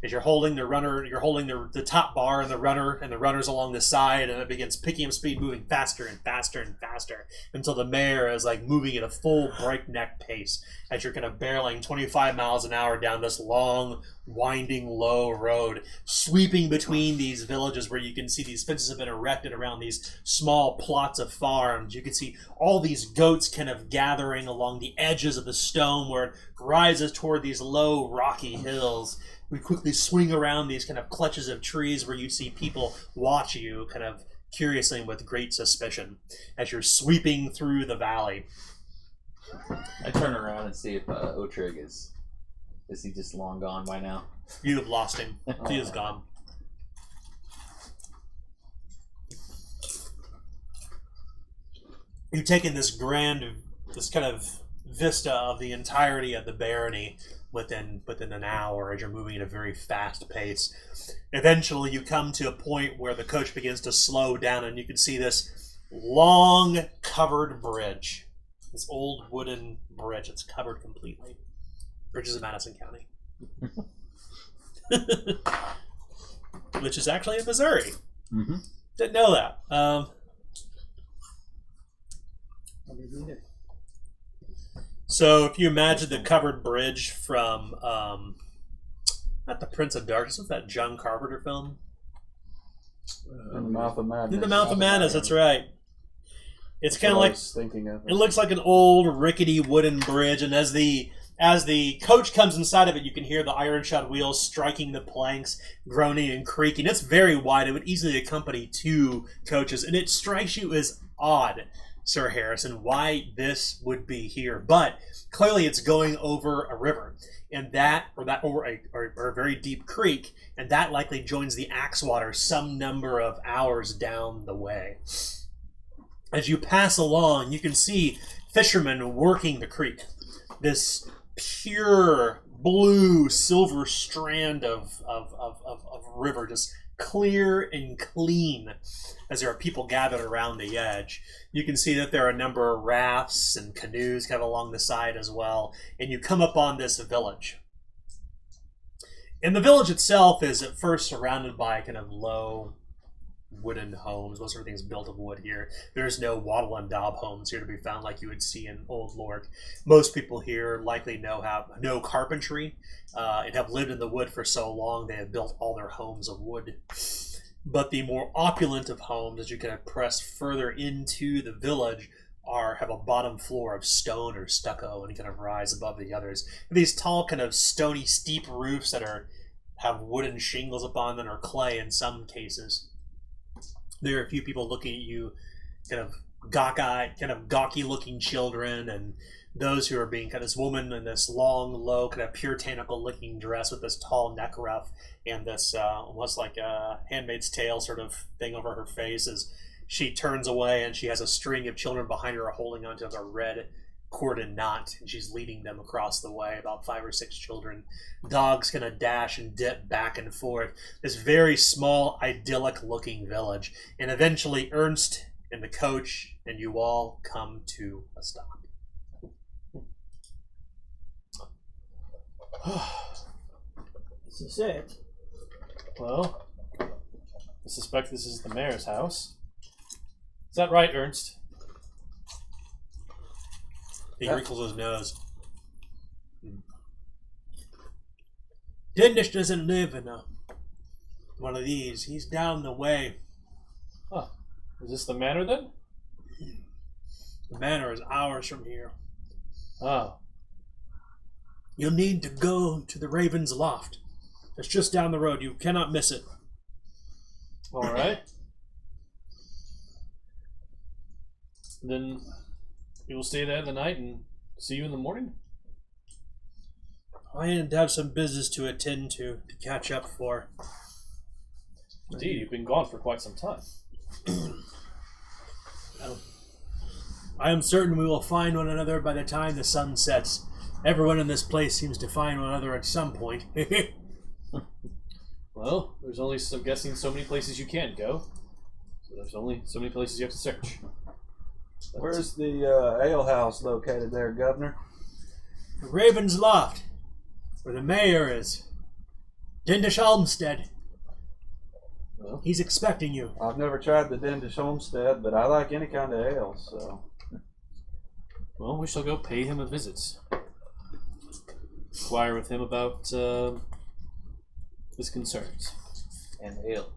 as you're holding the runner. You're holding the top bar and the runner's along the side, and it begins picking up speed, moving faster and faster and faster until the mare is like moving at a full breakneck pace as you're kind of barreling 25 miles an hour down this long, winding, low road, sweeping between these villages where you can see these fences have been erected around these small plots of farms. You can see all these goats kind of gathering along the edges of the stone where it rises toward these low, rocky hills. We quickly swing around these kind of clutches of trees where you see people watch you kind of curiously and with great suspicion as you're sweeping through the valley. I turn around and see if Otrig is he just long gone by now? You have lost him. He is gone. you've taken this kind of vista of the entirety of the barony within an hour as you're moving at a very fast pace. Eventually, you come to a point where the coach begins to slow down, and you can see this long covered bridge, this old wooden bridge. It's covered completely. Bridges of Madison County, which is actually in Missouri. Mm-hmm. Didn't know that. So if you imagine the covered bridge from, not The Prince of Darkness, what's that John Carpenter film? In the Mouth of Madness. In the Mouth of Madness, that's right. It's kind of like, thinking of it looks like an old rickety wooden bridge, and as the coach comes inside of it, you can hear the iron-shod wheels striking the planks, groaning and creaking. It's very wide. It would easily accompany 2 coaches, and it strikes you as odd, Sir Harrison, why this would be here. But clearly it's going over a river, and or a very deep creek, and that likely joins the Axewater some number of hours down the way. As you pass along, you can see fishermen working the creek. This pure blue silver strand of river, just clear and clean, as there are people gathered around the edge. You can see that there are a number of rafts and canoes kind of along the side as well, and you come upon this village. And the village itself is at first surrounded by kind of low wooden homes. Most everything's built of wood here. There's no wattle and daub homes here to be found like you would see in Old Lork. Most people here likely know carpentry and have lived in the wood for so long they have built all their homes of wood. But the more opulent of homes, as you kind of press further into the village, have a bottom floor of stone or stucco and kind of rise above the others. These tall kind of stony steep roofs that have wooden shingles upon them, or clay in some cases. There are a few people looking at you, kind of gawky looking children, and those who are being kind of this woman in this long, low, kind of puritanical looking dress with this tall neck ruff and this almost like a Handmaid's Tale sort of thing over her face as she turns away, and she has a string of children behind her holding onto a red corded knot, and she's leading them across the way, about 5 or 6 children. Dogs kind of dash and dip back and forth. This very small, idyllic looking village. And eventually Ernst and the coach and you all come to a stop. This is it. Well, I suspect this is the mayor's house. Is that right, Ernst? He wrinkles his nose. Dindish doesn't live in one of these. He's down the way. Huh. Is this the manor then? The manor is hours from here. Oh. You'll need to go to the Raven's Loft. It's just down the road. You cannot miss it. All right. Then we will stay there the night and see you in the morning. I have some business to attend to catch up for. Indeed, you've been gone for quite some time. I am certain we will find one another by the time the sun sets. Everyone in this place seems to find one another at some point. Well, there's only, I'm guessing, so many places you can't go. So there's only so many places you have to search. Where's the ale house located there, Governor? The Raven's Loft, where the mayor is. Dindish Olmsted. Well, he's expecting you. I've never tried the Dindish Homestead, but I like any kind of ale, so... Well, we shall go pay him a visit. Inquire with him about his concerns. And ale.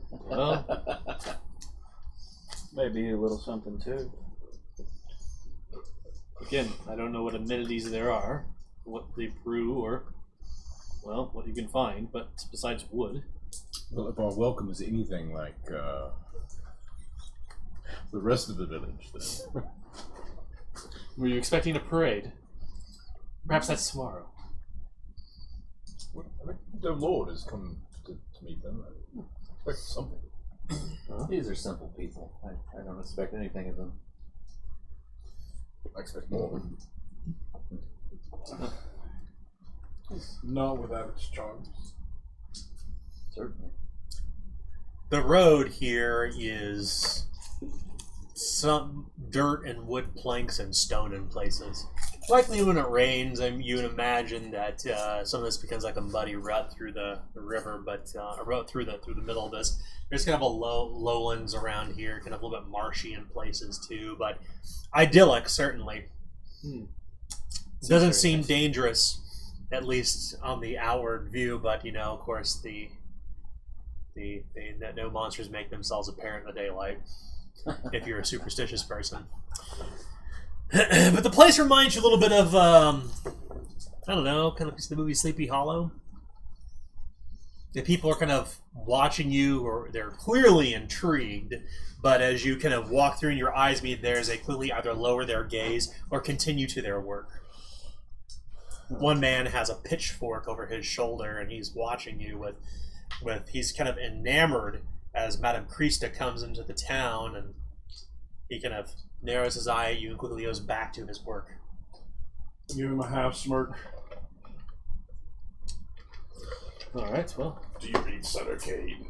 Well, maybe a little something too. Again, I don't know what amenities there are, what they brew, or, well, what you can find, but besides wood. Well, if our welcome is anything like the rest of the village, then. Were you expecting a parade? Perhaps that's tomorrow. The Lord has come to meet them. I expect something. These are simple people. I don't expect anything of them. I expect more. Not without its charms. Certainly. The road here is some dirt and wood planks and stone in places. Likely when it rains, you would imagine that some of this becomes like a muddy rut through the river, but a road through the middle of this. There's kind of a lowlands around here, kind of a little bit marshy in places too, but idyllic certainly. Doesn't seem dangerous, at least on the outward view, but of course no monsters make themselves apparent in the daylight. If you're a superstitious person. But the place reminds you a little bit of, I don't know, kind of the movie Sleepy Hollow. The people are kind of watching you, or they're clearly intrigued, but as you kind of walk through and your eyes meet theirs, they clearly either lower their gaze or continue to their work. One man has a pitchfork over his shoulder, and he's watching you with he's kind of enamored as Madame Krista comes into the town, and he kind of narrows his eye at you and quickly goes back to his work. Give him a half smirk. All right, well. Do you read Suttercade?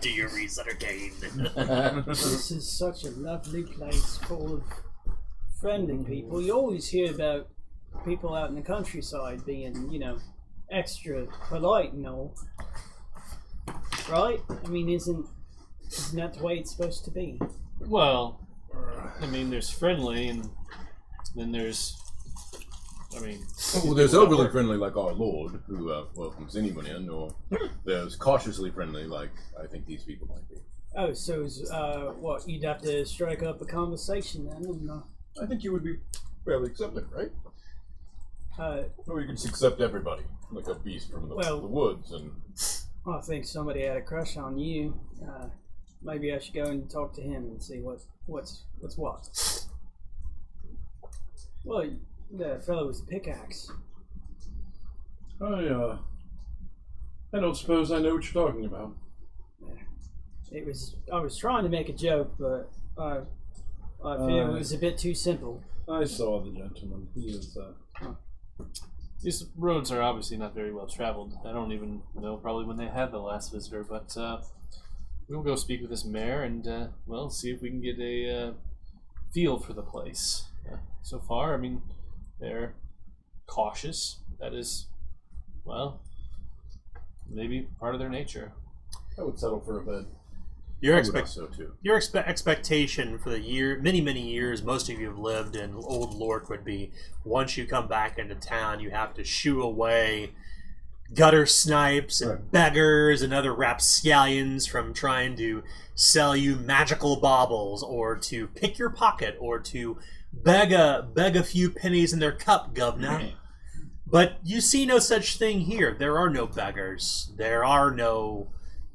Do you read Suttercade? This is such a lovely place full of friendly people. You always hear about people out in the countryside being, extra polite and all. Right? I mean, isn't that the way it's supposed to be? Well, I mean, there's friendly, and then there's, well, there's overly friendly like our Lord, who welcomes anyone in, or there's cautiously friendly like I think these people might be. Oh, so what? You'd have to strike up a conversation then, and I think you would be fairly accepting, right? Or you could just accept everybody, like a beast from the woods, and. I think somebody had a crush on you. Maybe I should go and talk to him and see what's what. Well, the fellow with the pickaxe. I don't suppose I know what you're talking about. I was trying to make a joke, but I feel it was a bit too simple. I saw the gentleman. He is. These roads are obviously not very well traveled. I don't even know probably when they had the last visitor, but we'll go speak with this mayor and, see if we can get a feel for the place. So far, they're cautious. That is, maybe part of their nature. I would settle for a bed. Your expectation for the many years most of you have lived in Old Lork would be, once you come back into town, you have to shoo away gutter snipes and beggars and other rapscallions from trying to sell you magical baubles, or to pick your pocket, or to beg a few pennies in their cup, governor. But you see no such thing here. There are no beggars. There are no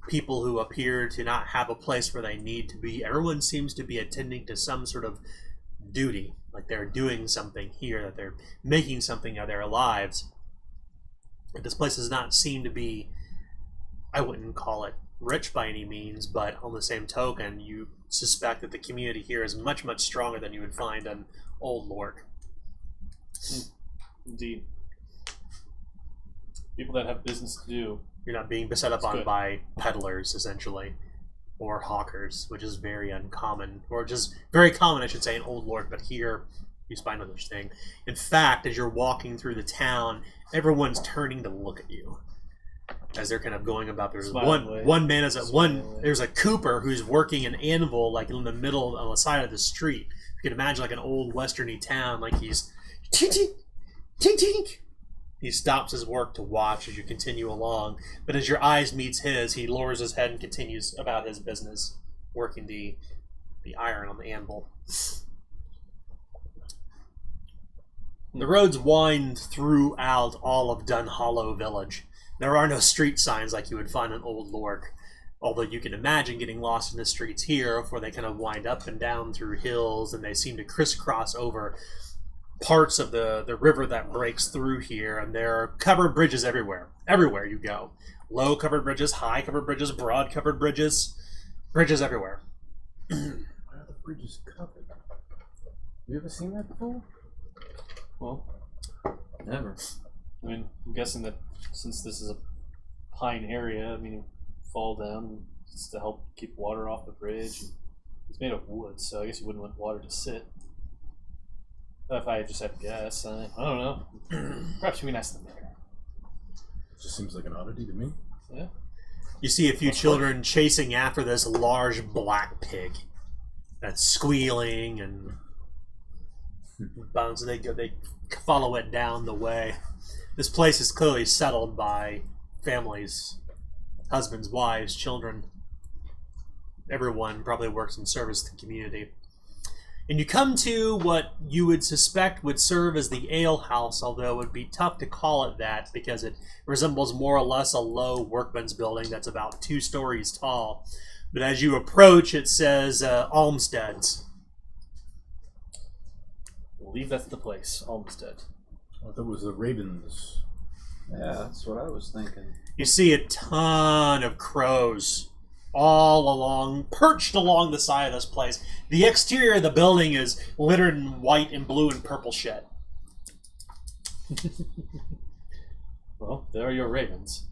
people who appear to not have a place where they need to be. Everyone seems to be attending to some sort of duty, like they're doing something here, that they're making something of their lives. But this place does not seem to be, I wouldn't call it rich by any means, but on the same token, you suspect that the community here is much stronger than you would find in Old Lork. Indeed. People that have business to do. You're not being beset up on by peddlers, essentially, or hawkers, which is very uncommon, or just very common, I should say, in Old Lork, but here you find no such thing. In fact, as you're walking through the town, everyone's turning to look at you as they're kind of going about. There's one man there's a cooper who's working an anvil like in the middle on the side of the street. You can imagine like an old westerny town, like he's tink tink tink tink. He stops his work to watch as you continue along, but as your eyes meets his, he lowers his head and continues about his business, working the iron on the anvil. The roads wind throughout all of Dunhallow village. There are no street signs like you would find in Old Lork, although you can imagine getting lost in the streets here, for they kind of wind up and down through hills, and they seem to crisscross over parts of the river that breaks through here, and there are covered bridges everywhere you go. Low covered bridges, high covered bridges, broad covered bridges everywhere. Why are the bridges covered? You ever seen that before? Well, Never. I mean, I'm guessing that since this is a pine area, I mean, you fall down just to help keep water off the bridge. It's made of wood, so I guess you wouldn't want water to sit. If I just had to guess, I don't know. Perhaps you can ask them later. Just seems like an oddity to me. Yeah. You see a few children chasing after this large black pig that's squealing and bouncing. They follow it down the way. This place is clearly settled by families, husbands, wives, children. Everyone probably works in service to the community. And you come to what you would suspect would serve as the ale house, although it would be tough to call it that because it resembles more or less a low workman's building that's about 2 stories tall. But as you approach, it says Almsteads. I believe that's the place, Olmsted. I thought it was the Ravens. Yeah, that's what I was thinking. You see a ton of crows all along, perched along the side of this place. The exterior of the building is littered in white and blue and purple shit. Well, there are your ravens.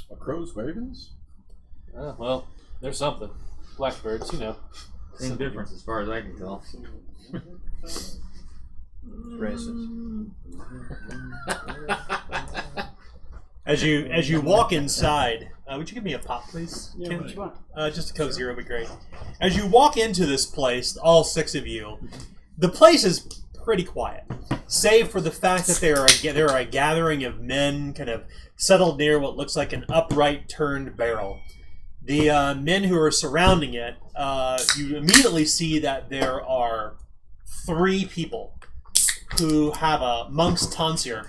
Are crows ravens? Well, there's something. Blackbirds, you know. Same difference as far as I can tell. It's racist. As you walk inside, would you give me a pop, please? Yeah, Ken? what you want? Just a Coke Zero would be great. As you walk into this place, all 6 of you, the place is pretty quiet, save for the fact that there are a gathering of men kind of settled near what looks like an upright turned barrel. The men who are surrounding it, you immediately see that there are 3 people who have a monk's tonsure,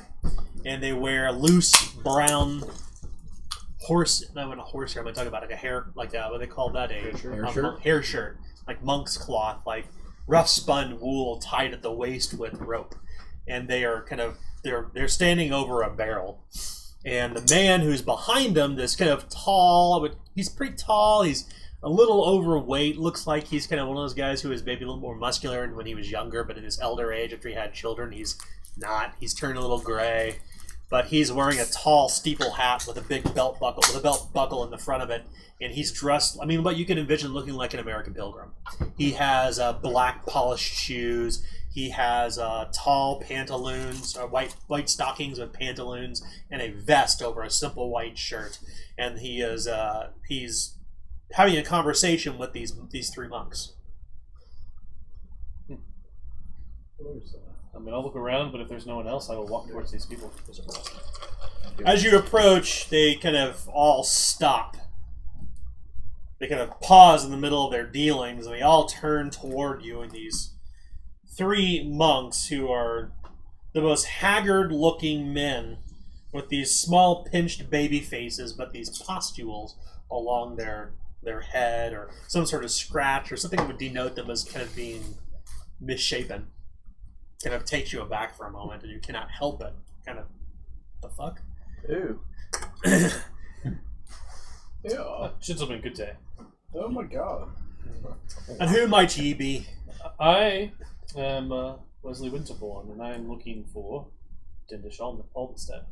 and they wear loose brown not a horse hair. I'm talking about like a hair, like what do they call that? Hair shirt, like monk's cloth, like rough spun wool tied at the waist with rope, and they are they're standing over a barrel. And the man who's behind them, this kind of tall, but he's pretty tall. He's a little overweight. Looks like he's kind of one of those guys who is maybe a little more muscular when he was younger, but in his elder age, after he had children, he's not. He's turned a little gray. But he's wearing a tall steeple hat with a big belt buckle in the front of it, and he's dressed. I mean, what you can envision looking like an American pilgrim. He has black polished shoes. He has tall pantaloons, white stockings with pantaloons, and a vest over a simple white shirt. And he is he's having a conversation with these 3 monks. I mean, I'll look around, but if there's no one else, I will walk towards these people. As you approach, they kind of all stop. They kind of pause in the middle of their dealings, and they all turn toward you, and these 3 monks who are the most haggard-looking men with these small, pinched baby faces, but these pustules along their head, or some sort of scratch, or something that would denote them as kind of being misshapen. Kind of takes you aback for a moment, and you cannot help it. Kind of, the fuck? Ew. Yeah. Gentlemen, good day. Oh my god. And who might ye be? I am Wesley Winterborne, and I am looking for Dindish Almstead.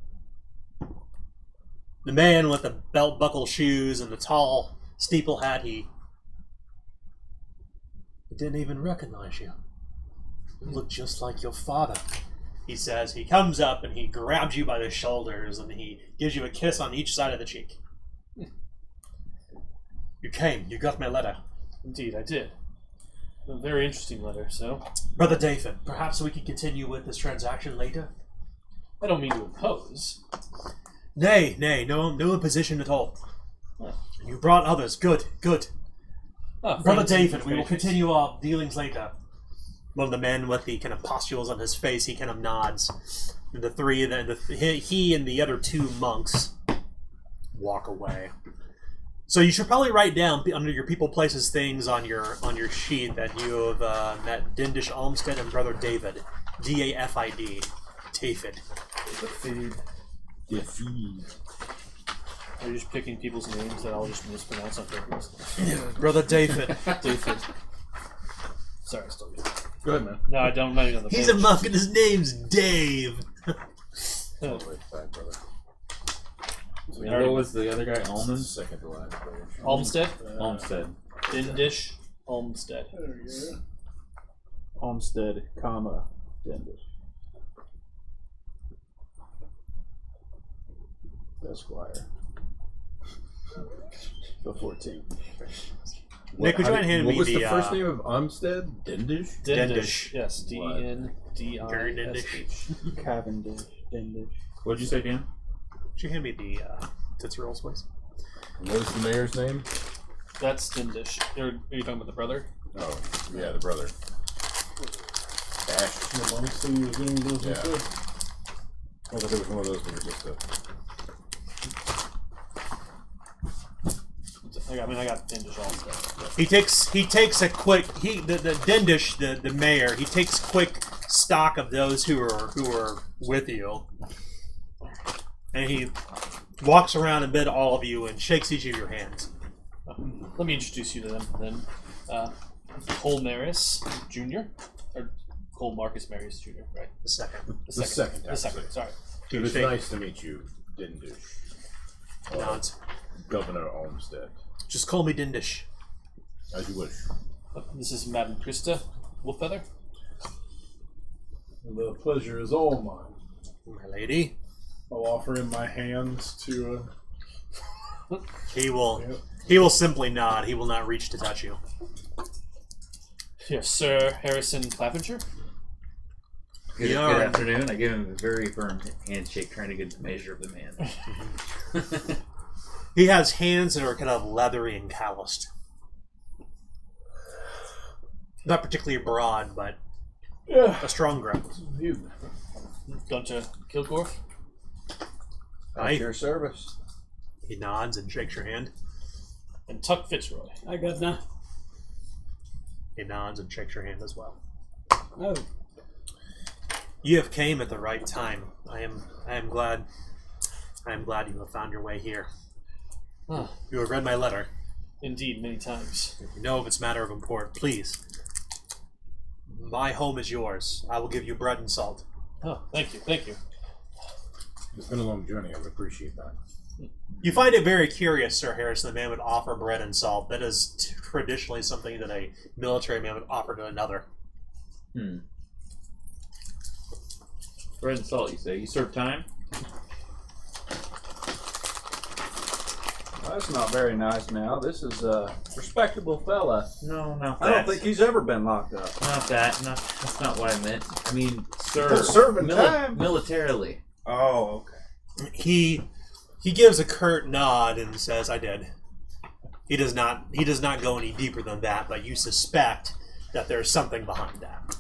The man with the belt buckle shoes and the tall steeple hat, he didn't even recognize you. You look just like your father, he says. He comes up and he grabs you by the shoulders and he gives you a kiss on each side of the cheek. You came. You got my letter. Indeed, I did. A very interesting letter, so... Brother David, perhaps we can continue with this transaction later? I don't mean to oppose. Nay, no imposition at all. You brought others. Good. Brother David, we will continue our dealings later. One of the men with the kind of pustules on his face, he kind of nods. And the 3, he and the other 2 monks walk away. So you should probably write down under your people places things on your sheet that you have met Dindish Almstead and Brother David, D-A-F-I-D, David. Are you just picking people's names that I'll just mispronounce on purpose? Brother David. David. Sorry, still good. Go ahead, man. No, I don't. I'm not even on the He's page. a monk and his name's Dave. All the way back, brother. What was the other guy? Almond? Second to last page. Olmsted? Olmsted. Dindish? Olmsted. There we go. Olmsted, comma, Dendish. Esquire. The 14th. Nick, would you mind handing what me was the first name of Umstead? Dendish? Dindish. Yes, D-N-D-I-S-H. Cavendish, Dendish. What'd you say, Dan? Would you hand me the Tits Rolls, please? And what is the mayor's name? That's Dindish. Are you talking about the brother? Oh, yeah, the brother. Dash. The monks thing you were doing those Yeah. too. I thought it was one of those things. Just I got Dindish Olmsted. He takes a quick the Dendish, the mayor, he takes quick stock of those who are with you. And he walks around amid all of you and shakes each of your hands. Let me introduce you to them then. Cole Marius Jr. Or Cole Marcus Marius Jr., right? The second. The second. second, Sorry. It was Shake. nice to meet you, Dindish. Nods. Governor Olmsted. Just call me Dindish. As you wish. This is Madam Krista Wolf-feather. The pleasure is all mine. My lady. I'll offer him my hands to. He will Yep. he will simply nod. He will not reach to touch you. Yes, Sir Harrison Claviger. Good, Yeah. good afternoon. I give him a very firm handshake, trying to get the measure of the man. He has hands that are kind of leathery and calloused. Not particularly broad, but Yeah. a strong grip. Gaunter Kildorf. At your service. He nods and shakes your hand. And Tuck Fitzroy. Hi, Governor. He nods and shakes your hand as well. Oh, You have came at the right time. I am glad you have found your way here. Ah, You have read my letter. indeed, many times. If you know if it's a matter of import, please. My home is yours. I will give you bread and salt. Oh, thank you. It's been a long journey. I would appreciate that. You find it very curious, Sir Harrison, the man would offer bread and salt. That is traditionally something that a military man would offer to another. Bread and salt, you say? You serve time? That's not very nice now. This is a respectable fella. No, not that. I don't think he's ever been locked up. Not that. No, that's not what I meant. I mean, Well, serving mili- time. militarily. Oh, okay. He gives a curt nod and says, "I did." He does not go any deeper than that, but you suspect that there's something behind that.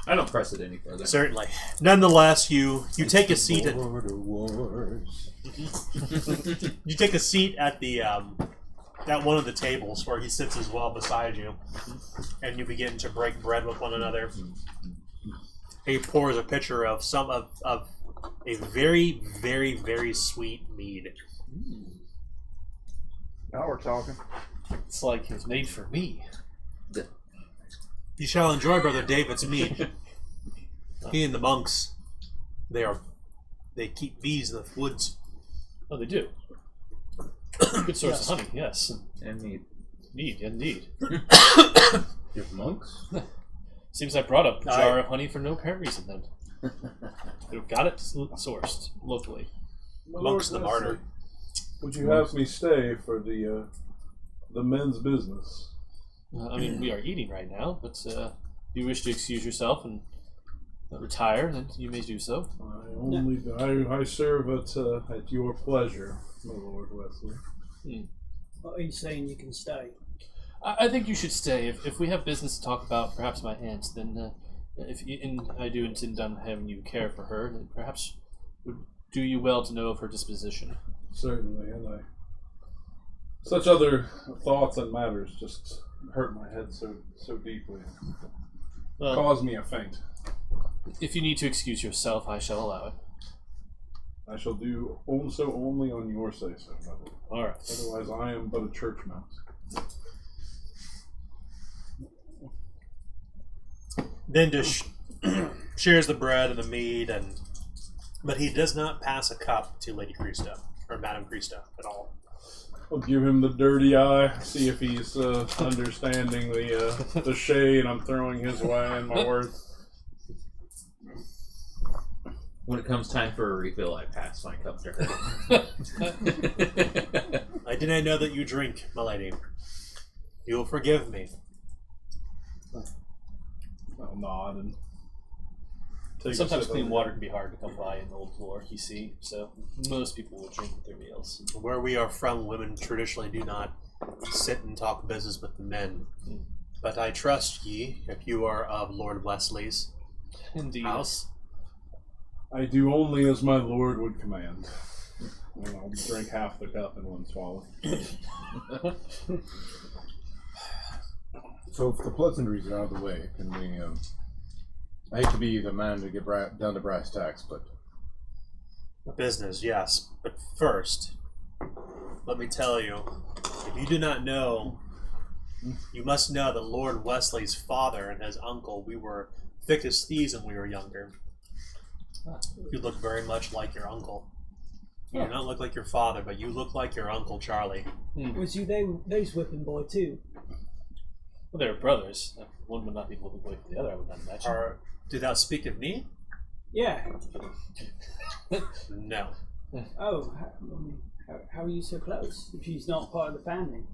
I don't press it any further. Certainly. Nonetheless, you take a seat at Border Wars. you take a seat at the at one of the tables where he sits as well beside you, and you begin to break bread with one another. He pours a pitcher of a very, very, very sweet mead. Now we're talking. It's like it was made for me. You shall enjoy Brother David's mead. He and the monks, they keep bees in the woods. Oh, they do. Good source of honey, yes. And meat. Indeed. You have monks? Seems I brought a jar of honey for no apparent reason then. We've got it sourced locally. My Monks Lord the martyr. Wesley, would you have me stay for the men's business? I mean, we are eating right now, but if you wish to excuse yourself and retire, then you may do so. I serve at your pleasure, my Lord Wesley. what are you saying? You can stay. I think you should stay. If we have business to talk about, perhaps my aunt, then I do intend on having you care for her, then perhaps would do you well to know of her disposition. Certainly, and such other thoughts and matters just hurt my head so deeply. Well, Cause me a faint. if you need to excuse yourself, I shall allow it. I shall do so only on your say-so, my lord. All right. Otherwise, I am but a church mouse. then just shares the bread and the meat, but he does not pass a cup to Lady Krista or Madame Krista at all. I'll give him the dirty eye, see if he's understanding the shade I'm throwing his way and my worth. When it comes time for a refill, I pass my cup to her. I did not know that you drink, my lady. You will forgive me. I'll nod and take Sometimes a sip clean of it. water can be hard to come by in Old Lore, you see, so most people will drink with their meals. Where we are from, women traditionally do not sit and talk business with the men. But I trust ye, if you are of Lord Wesley's Indeed. house. I do only as my lord would command. And I'll drink half the cup in one swallow. So if the pleasantries are out of the way, can we? I hate to be the man to get down to brass tacks, but Business, yes. But first, let me tell you, if you do not know, you must know that Lord Wesley's father and his uncle, we were thick as thieves when we were younger. You look very much like your uncle. You do not look like your father, but you look like your Uncle Charlie. Was you those whipping boy too? Well, they're brothers. One would not be looking for the other, I would not imagine. Do thou speak of me? Yeah. No. Oh, how are you so close? If he's not part of the family.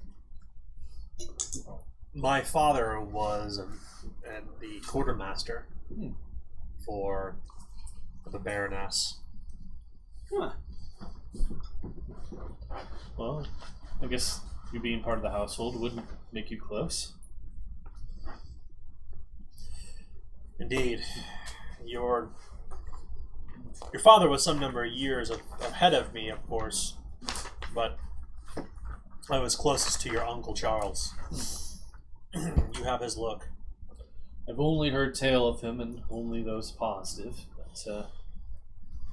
My father was the quartermaster for the Baroness. Huh. Well, I guess you being part of the household wouldn't make you close. Indeed. Your father was some number of years ahead of me, of course, but I was closest to your Uncle Charles. You have his look. I've only heard tale of him, and only those positive. But,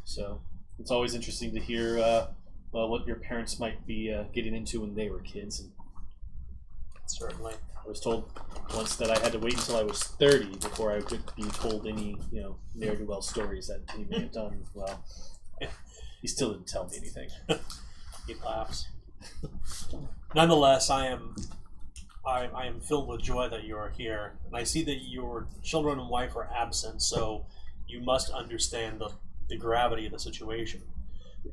so it's always interesting to hear what your parents might be getting into when they were kids. And Certainly. I was told once that I had to wait until I was 30 before I could be told any, ne'er-do-well stories that he may have done. Well, he still didn't tell me anything. He laughs. Nonetheless, I am filled with joy that you are here, and I see that your children and wife are absent. So you must understand the gravity of the situation.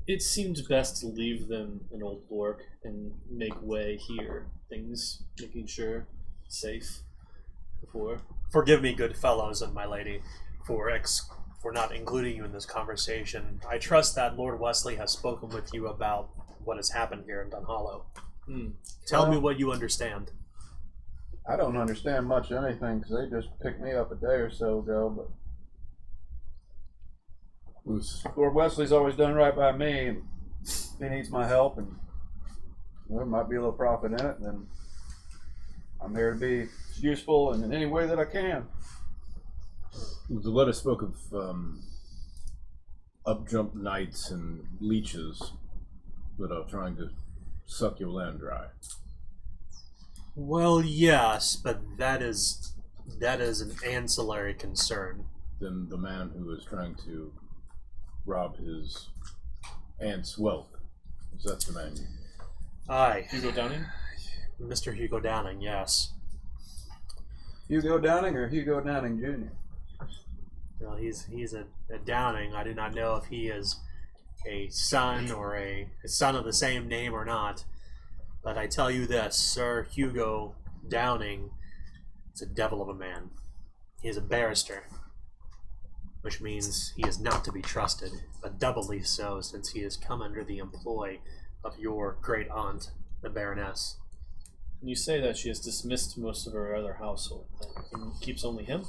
It seemed best to leave them in Old Lork and make way here. Things, making sure, safe before. Forgive me, good fellows and my lady, for not including you in this conversation. I trust that Lord Wesley has spoken with you about what has happened here in Dunhallow. Tell me what you understand. I don't understand much of anything because they just picked me up a day or so ago, but Lord Wesley's always done right by me, and if he needs my help, and there might be a little profit in it, then I'm here to be useful in any way that I can. the letter spoke of up-jump knights and leeches that are trying to suck your land dry. Well, yes, but that is an ancillary concern. Then the man who is trying to rob his aunt's wealth, is that the man? Aye. Hugo Downing? Mr. Hugo Downing, yes. Hugo Downing or Hugo Downing Jr.? Well, he's a Downing. I do not know if he is a son or a son of the same name or not. But I tell you this, Sir Hugo Downing is a devil of a man. He is a barrister, which means he is not to be trusted, but doubly so since he has come under the employ of your great aunt, the Baroness. And you say that she has dismissed most of her other household and keeps only him?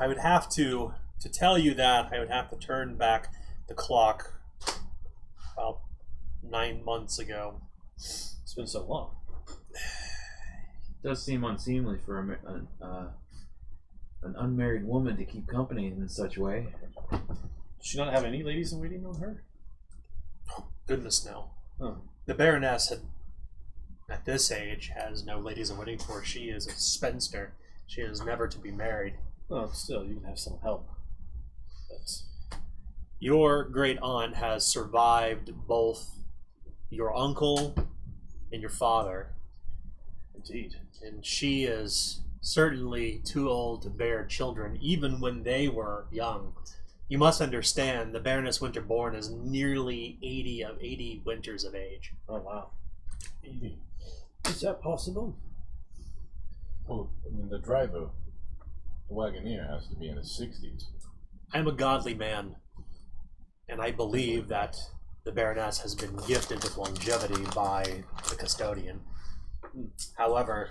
I would have to tell you that, I would have to turn back the clock about 9 months ago. It's been so long. It does seem unseemly for an unmarried woman to keep company in such a way. Does she not have any ladies in waiting on her? Goodness no. Oh. The Baroness at this age has no ladies in waiting for. She is a spinster, She is never to be married. Well, still, you can have some help. That's... Your great aunt has survived both your uncle and your father. Indeed. And she is certainly too old to bear children, even when they were young. You must understand, the Baroness Winterborne is nearly 80 winters of age. Oh, wow. 80. Is that possible? Well, I mean, the driver, the wagoneer, has to be in his 60s. I'm a godly man, and I believe that the Baroness has been gifted with longevity by the custodian. However,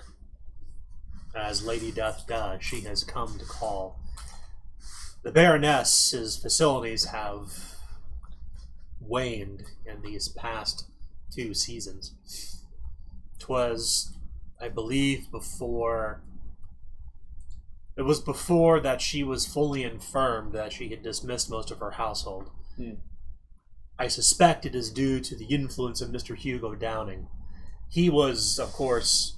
as Lady Death does, she has come to call. The Baroness's facilities have waned in these past 2 seasons. 'Twas, I believe, before that she was fully infirmed that she had dismissed most of her household. I suspect it is due to the influence of Mr. Hugo Downing. He was, of course,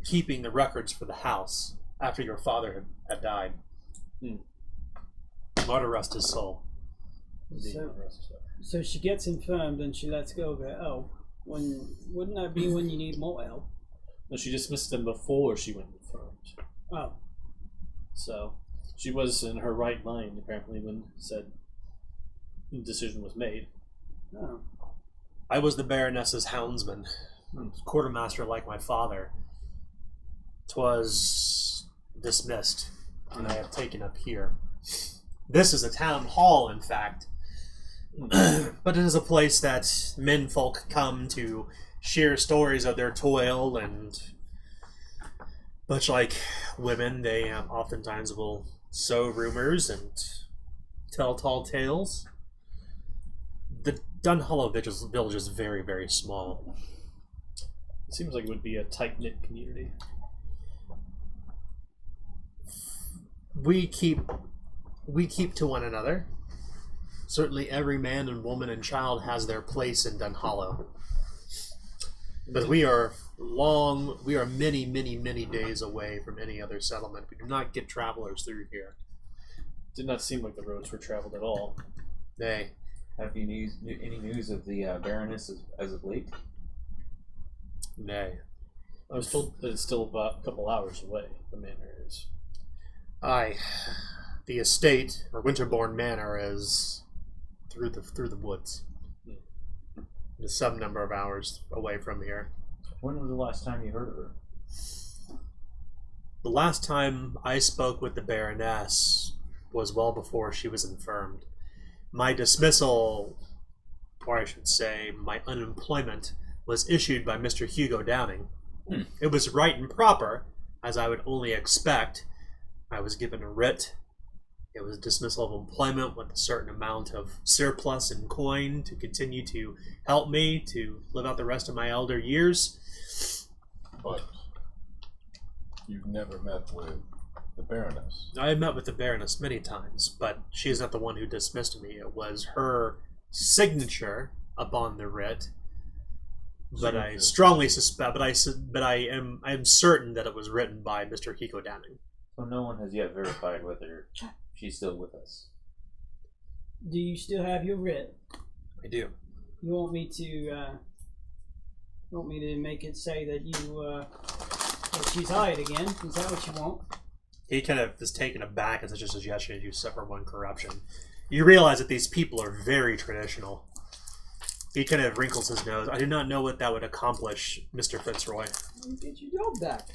keeping the records for the house after your father had died. God rest his soul. So she gets infirmed and she lets go of her elf. Wouldn't that be when you need more elf? No, she dismissed them before she went confirmed. Oh. So she was in her right mind, apparently, when the decision was made. Oh. I was the Baroness's houndsman, quartermaster like my father. 'Twas dismissed, and I have taken up here. This is a town hall, in fact. But it is a place that menfolk come to share stories of their toil, and much like women, they oftentimes will sow rumors and tell tall tales. The Dunhallow village is very, very small. It seems like it would be a tight-knit community. We keep to one another. Certainly every man and woman and child has their place in Dunhallow. But we are many, many, many days away from any other settlement. We do not get travelers through here. Did not seem like the roads were traveled at all. Nay. Have you any news of the Baroness as of late? Nay. I was told that it's still about a couple hours away, the manor is. Aye. The estate, or Winterborne Manor, is through the woods. It's some number of hours away from here. When was the last time you heard of her? The last time I spoke with the Baroness was well before she was infirmed. My dismissal, or I should say, my unemployment, was issued by Mr. Hugo Downing. It was right and proper, as I would only expect. I was given a writ. It was dismissal of employment with a certain amount of surplus in coin to continue to help me to live out the rest of my elder years. But you've never met with the Baroness. I have met with the Baroness many times, but she is not the one who dismissed me. It was her signature upon the writ. But I strongly suspect. But I am certain that it was written by Mr. Hugo Downing. So no one has yet verified whether she's still with us. Do you still have your writ? I do. You want me to make it say that that she's hired again? Is that what you want? He kind of is taken aback at such a suggestion as you suffer one corruption. You realize that these people are very traditional. He kind of wrinkles his nose. I do not know what that would accomplish, Mr. Fitzroy. Get your job back.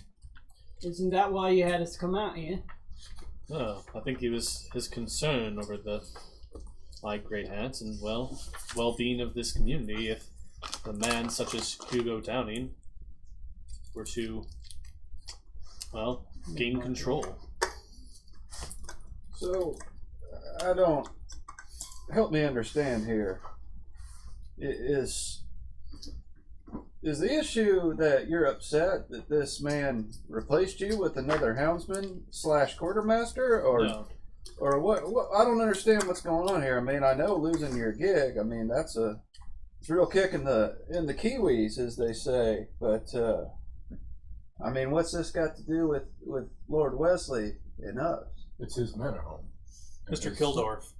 Isn't that why you had us come out here? No, I think it was his concern over my great aunt and well-being of this community. If a man such as Hugo Downing were to, gain control. So, I don't... Help me understand here. Is the issue that you're upset that this man replaced you with another houndsman / quartermaster, or No. or what? I don't understand what's going on here. I mean, I know losing your gig. I mean, it's a real kick in the kiwis, as they say. But I mean, what's this got to do with Lord Wesley and us. It's his manor home. Mr. Kildorf,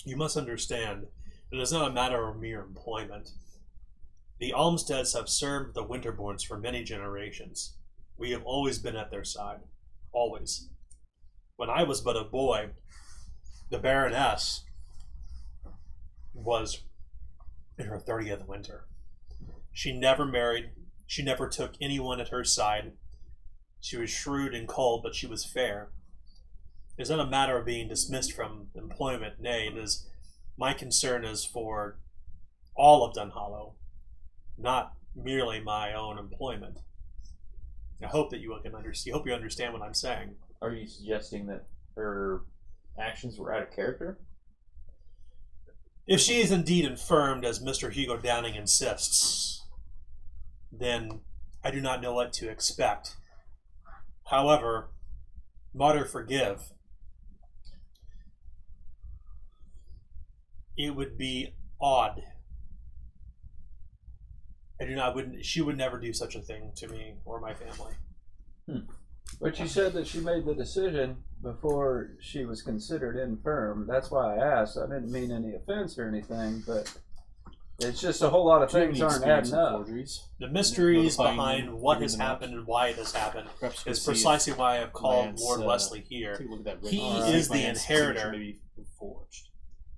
you must understand, it is not a matter of mere employment. The Olmsteads have served the Winterbornes for many generations. We have always been at their side. Always. When I was but a boy, the Baroness was in her 30th winter. She never married. She never took anyone at her side. She was shrewd and cold, but she was fair. It is not a matter of being dismissed from employment. Nay, it is my concern is for all of Dunhallow, not merely my own employment. I hope that you can understand. I hope you understand what I'm saying. Are you suggesting that her actions were out of character? If she is indeed infirmed, as Mr. Hugo Downing insists, then I do not know what to expect. However, Mater forgive. It would be odd. She would never do such a thing to me or my family. But you said that she made the decision before she was considered infirm. That's why I asked. I didn't mean any offense or anything, but it's just a whole lot of things aren't adding up. The mysteries behind what has happened and why it has happened is precisely why I have called Lord Wesley here. He is the inheritor.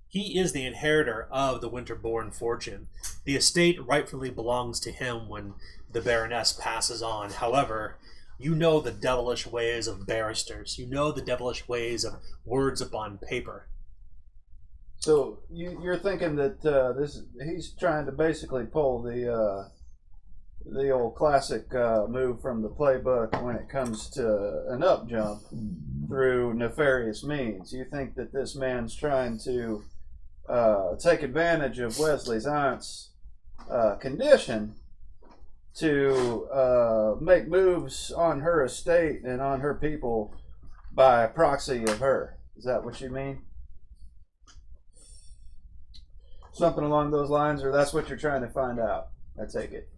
He is the inheritor of the Winterborne fortune. The estate rightfully belongs to him when the Baroness passes on. However, you know the devilish ways of barristers. You know the devilish ways of words upon paper. So you're thinking that he's trying to basically pull the old classic move from the playbook when it comes to an up jump through nefarious means. You think that this man's trying to take advantage of Wesley's aunt's condition to make moves on her estate and on her people by proxy of her. Is that what you mean? Something along those lines, or that's what you're trying to find out? I take it.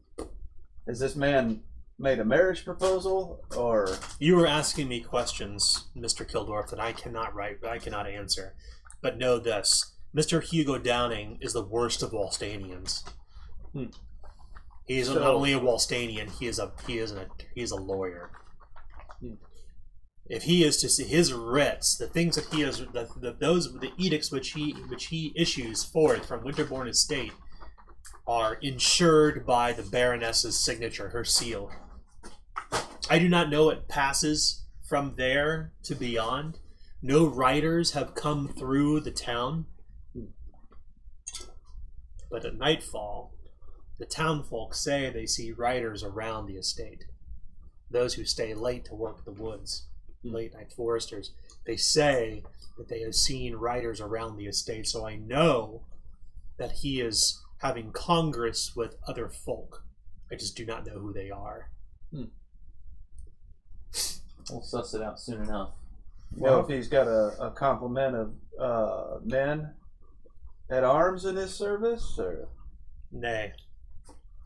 Has this man made a marriage proposal, or? You are asking me questions, Mr. Kildorf, that I cannot write, but I cannot answer. But know this. Mr. Hugo Downing is the worst of Walstanians. He is not only a Walstanian, he is a lawyer. If he is to see his writs, the things that he has, the edicts which he issues forth from Winterborne Estate are insured by the Baroness's signature, her seal. I do not know what passes from there to beyond. No riders have come through the town. But at nightfall, the townfolk say they see riders around the estate. Those who stay late to work the woods, late night foresters, they say that they have seen riders around the estate, so I know that he is having congress with other folk. I just do not know who they are. We'll suss it out soon enough. Well, if he's got a complement of men at arms in his service, or? Nay.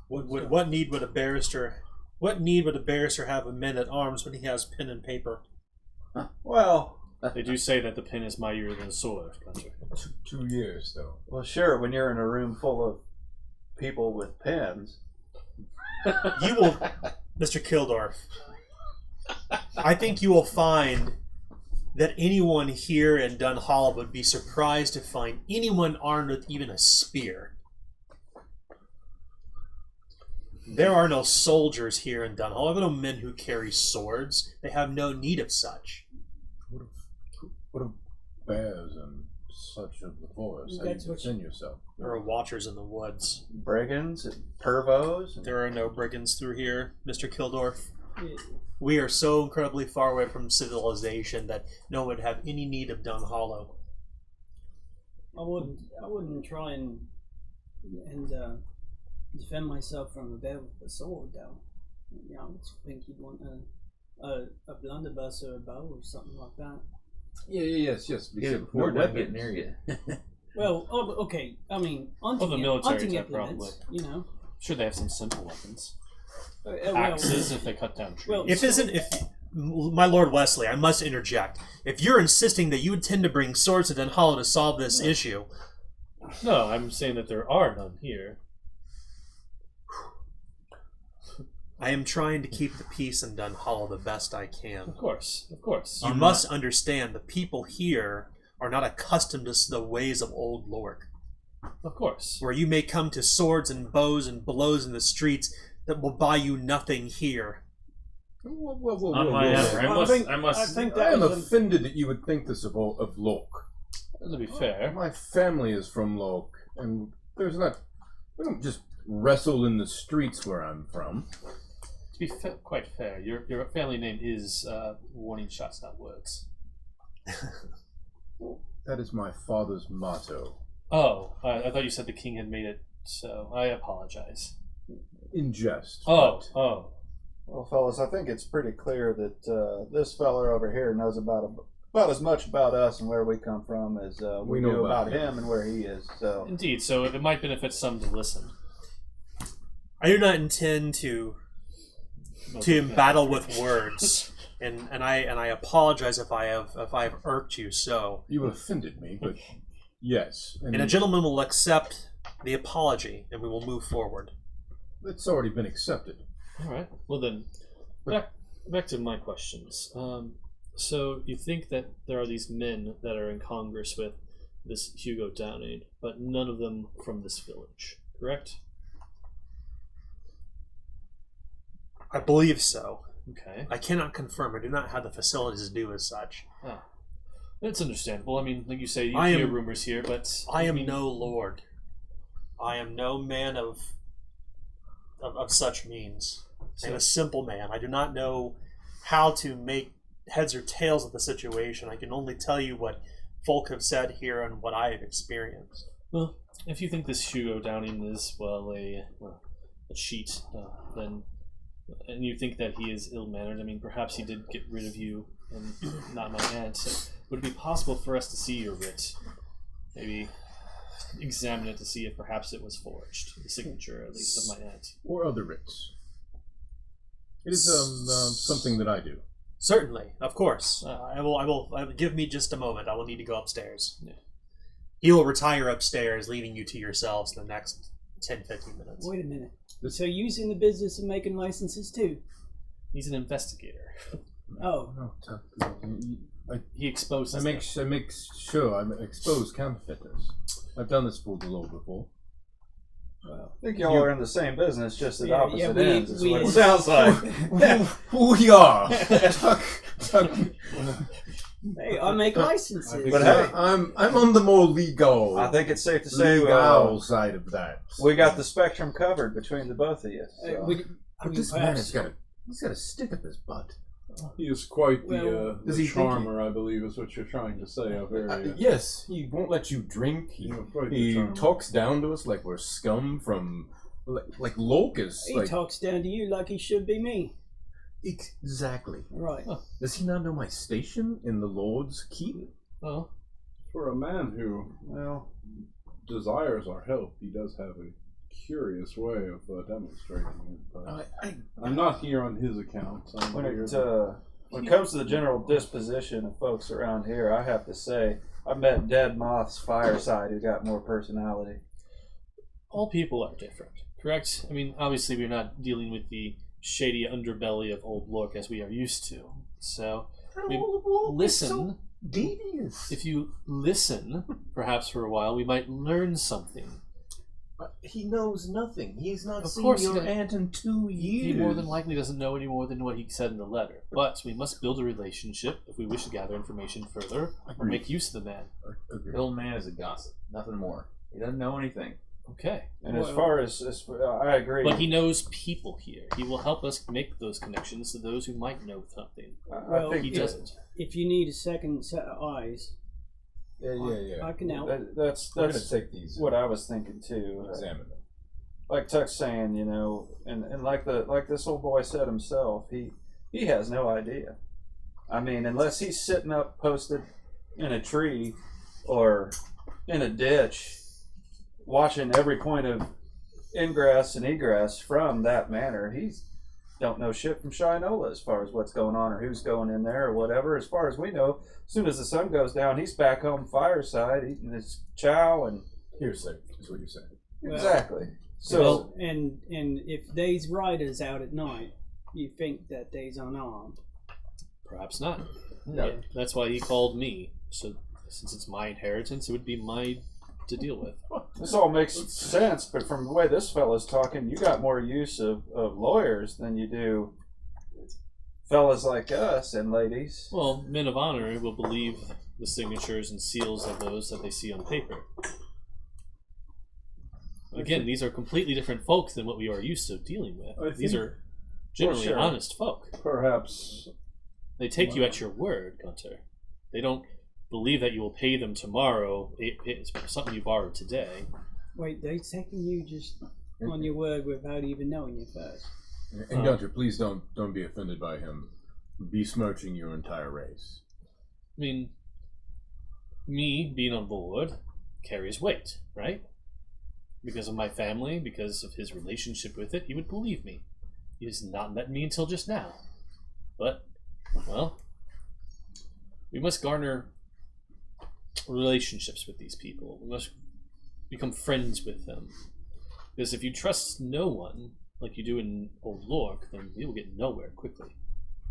What need would a barrister have of men at arms when he has pen and paper? Well, they do say that the pen is mightier than the sword, Gaunter. 2 years, though. Well, sure, when you're in a room full of people with pens. You will, Mr. Kildorf, I think you will find that anyone here in Dunhallow would be surprised to find anyone armed with even a spear. There are no soldiers here in Dunhallow. There are no men who carry swords. They have no need of such. What of bears and such of the forest? How do you defend yourself? There are watchers in the woods. Brigands and pervos? There are no brigands through here, Mr. Kildorf. Yeah. We are so incredibly far away from civilization that no one would have any need of Dunhallow. I wouldn't try and defend myself from a bear with a sword, though. You know, I think you'd want a blunderbuss or a bow or something like that. Yes. We're not getting near you. Well, okay. I mean, the military hunting type, implements, probably. you know. Sure, they have some simple weapons. Well, Axes if they cut down trees. well, If My Lord Wesley, I must interject. If you're insisting that you intend to bring swords to Dunhallow to solve this issue... No, I'm saying that there are none here. I am trying to keep the peace in Dunhallow the best I can. Of course, of course. You must understand the people here are not accustomed to the ways of old Lork. Of course. Where you may come to swords and bows and blows in the streets that will buy you nothing here. On my honor, I am offended that you would think this of Lork. To be fair. My family is from Lork, and we don't just wrestle in the streets where I'm from. To be quite fair, your family name is warning shots, not words. That is my father's motto. Oh, I thought you said the king had made it, so I apologize. In jest. Oh. Well, fellas, I think it's pretty clear that this feller over here knows about as much about us and where we come from as we know about him and where he is. So indeed, so it might benefit some to listen. I do not intend to battle with words, and I apologize if I have irked you so. You offended me, but yes. And a gentleman will accept the apology, and we will move forward. It's already been accepted. All right. Well then, back to my questions. So you think that there are these men that are in Congress with this Hugo Downade, but none of them from this village, correct? I believe so. Okay. I cannot confirm. I do not have the facilities to do as such. Ah. That's understandable. I mean, like you say, you hear rumors here, but... I am no lord. I am no man of such means. I am a simple man. I do not know how to make heads or tails of the situation. I can only tell you what folk have said here and what I have experienced. Well, if you think this Hugo Downing is, a cheat, then... And you think that he is ill-mannered, I mean, perhaps he did get rid of you and not my aunt. So would it be possible for us to see your writ? Maybe examine it to see if perhaps it was forged. The signature, at least, of my aunt. Or other writs. It is something that I do. Certainly, of course. I will give me just a moment. I will need to go upstairs. Yeah. He will retire upstairs, leaving you to yourselves in the next 10-15 minutes. Wait a minute. So you's in the business of making licenses too? He's an investigator. Oh. He exposes I make sure I expose counterfeiters. I've done this for the law before. Well, I think y'all are in the same business, just at opposite ends. Is what it we- sounds like. We are. Hey, I make licenses. But hey, I'm on the more legal. I think it's safe to say legal side of that. we got the spectrum covered between the both of you. Hey, So. But this man has got a stick up his butt. He is quite Well, does the he think charmer, I believe, is what you're trying to say. A very, yes, he won't let you drink. quite the He charmer. talks down to us like we're scum from, like locusts. He Like, talks down to you like he should be me. exactly. Right. Does he not know my station in the Lord's keep? Oh, For a man who desires our help, he does have a curious way of demonstrating it. But I'm not here on his account. When it comes to the general disposition of folks around here, I have to say, I met Dead Moth's fireside who got more personality. all people are different, correct? I mean, obviously we're not dealing with the shady underbelly of Old Lork as we are used to. So, listen. Devious. If you listen, perhaps for a while, we might learn something. He knows nothing. He's not Of seen course he your doesn't. aunt in 2 years. He more than likely doesn't know any more than what he said in the letter. But we must build a relationship if we wish to gather information further or make use of the man. The old man is a gossip, nothing more. He doesn't know anything. Okay. And as far as I agree. But he knows people here. He will help us make those connections to those who might know something. I think He doesn't. If you need a second set of eyes, Yeah. I can help. That's We're gonna take these. what I was thinking too. Examine them. Like Tuck's saying, you know, and like this old boy said himself, he has no idea. I mean, unless he's sitting up posted in a tree or in a ditch, watching every point of ingress and egress from that manor, don't know shit from Shinola as far as what's going on or who's going in there or whatever. As far as we know, as soon as the sun goes down, he's back home fireside eating his chow and Hearsay is what you're saying. Well, exactly. So well, and if they's riders out at night, you think that they's unarmed. Perhaps not. Yeah. That's why he called me. So since it's my inheritance, it would be mine to deal with. this all makes sense, but from the way this fella's talking, you got more use of lawyers than you do fellas like us and ladies. Well, men of honor will believe the signatures and seals of those that they see on paper. Again, these are completely different folks than what we are used to dealing with. These are generally sure. honest folk. Perhaps They take you at your word, Gaunter. They don't believe that you will pay them tomorrow. It's something you borrowed today. Wait, they taking you just on your word without even knowing you first? And Gaunter, please don't be offended by him besmirching your entire race. I mean, me being on board carries weight, right? Because of my family, because of his relationship with it, he would believe me. He has not met me until just now. But, well, we must garner relationships with these people. We must become friends with them. Because if you trust no one, like you do in Old Lork, then we will get nowhere quickly.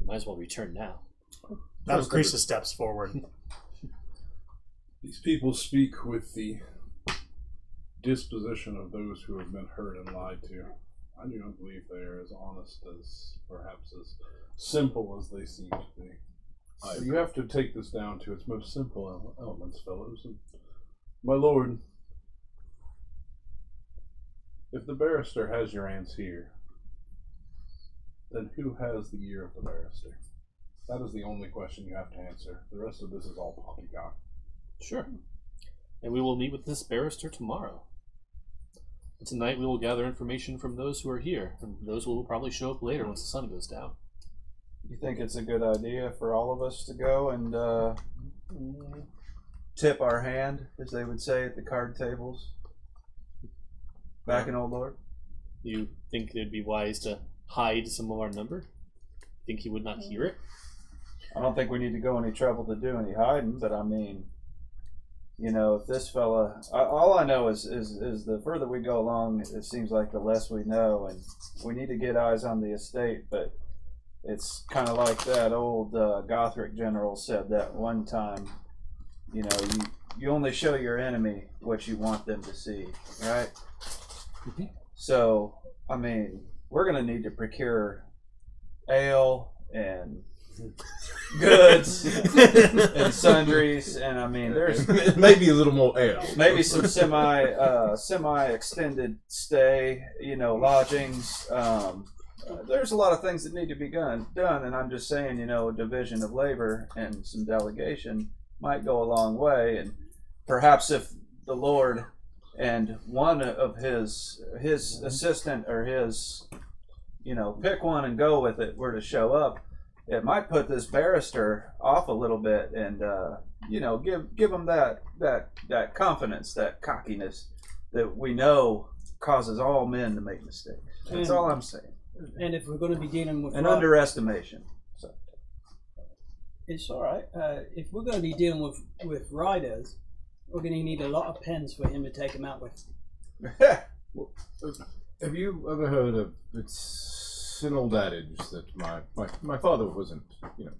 We might as well return now. That was Krista steps forward. these people speak with the disposition of those who have been hurt and lied to. I do not believe they are as honest as, perhaps as simple as they seem to be. So you have to take this down to its most simple elements, fellows. And my lord, if the barrister has your aunt's ear, then who has the ear of the barrister? That is the only question you have to answer. The rest of this is all poppycock. Sure. And we will meet with this barrister tomorrow. And tonight we will gather information from those who are here, and those will probably show up later once the sun goes down. You think it's a good idea for all of us to go and tip our hand, as they would say at the card tables back in Old Lord? You think it would be wise to hide some of our number? Think he would not hear it? I don't think we need to go any trouble to do any hiding, but I mean, you know, if this fella, all I know is the further we go along, it seems like the less we know, and we need to get eyes on the estate, but it's kind of like that old Gothric general said that one time, you know, you only show your enemy what you want them to see, right? Mm-hmm. So, I mean, we're going to need to procure ale and goods and sundries, and I mean, there's maybe a little more ale. maybe some semi extended stay, you know, lodgings. There's a lot of things that need to be done, and I'm just saying, you know, division of labor and some delegation might go a long way, and perhaps if the Lord and one of his assistant or his, you know, pick one and go with it were to show up, it might put this barrister off a little bit, and you know, give him that confidence, that cockiness that we know causes all men to make mistakes. That's all I'm saying. And if we're going to be dealing with An underestimation. So. It's all right. If we're going to be dealing with riders, we're going to need a lot of pens for him to take them out with. Have you ever heard of, it's an old adage that my father wasn't, you know,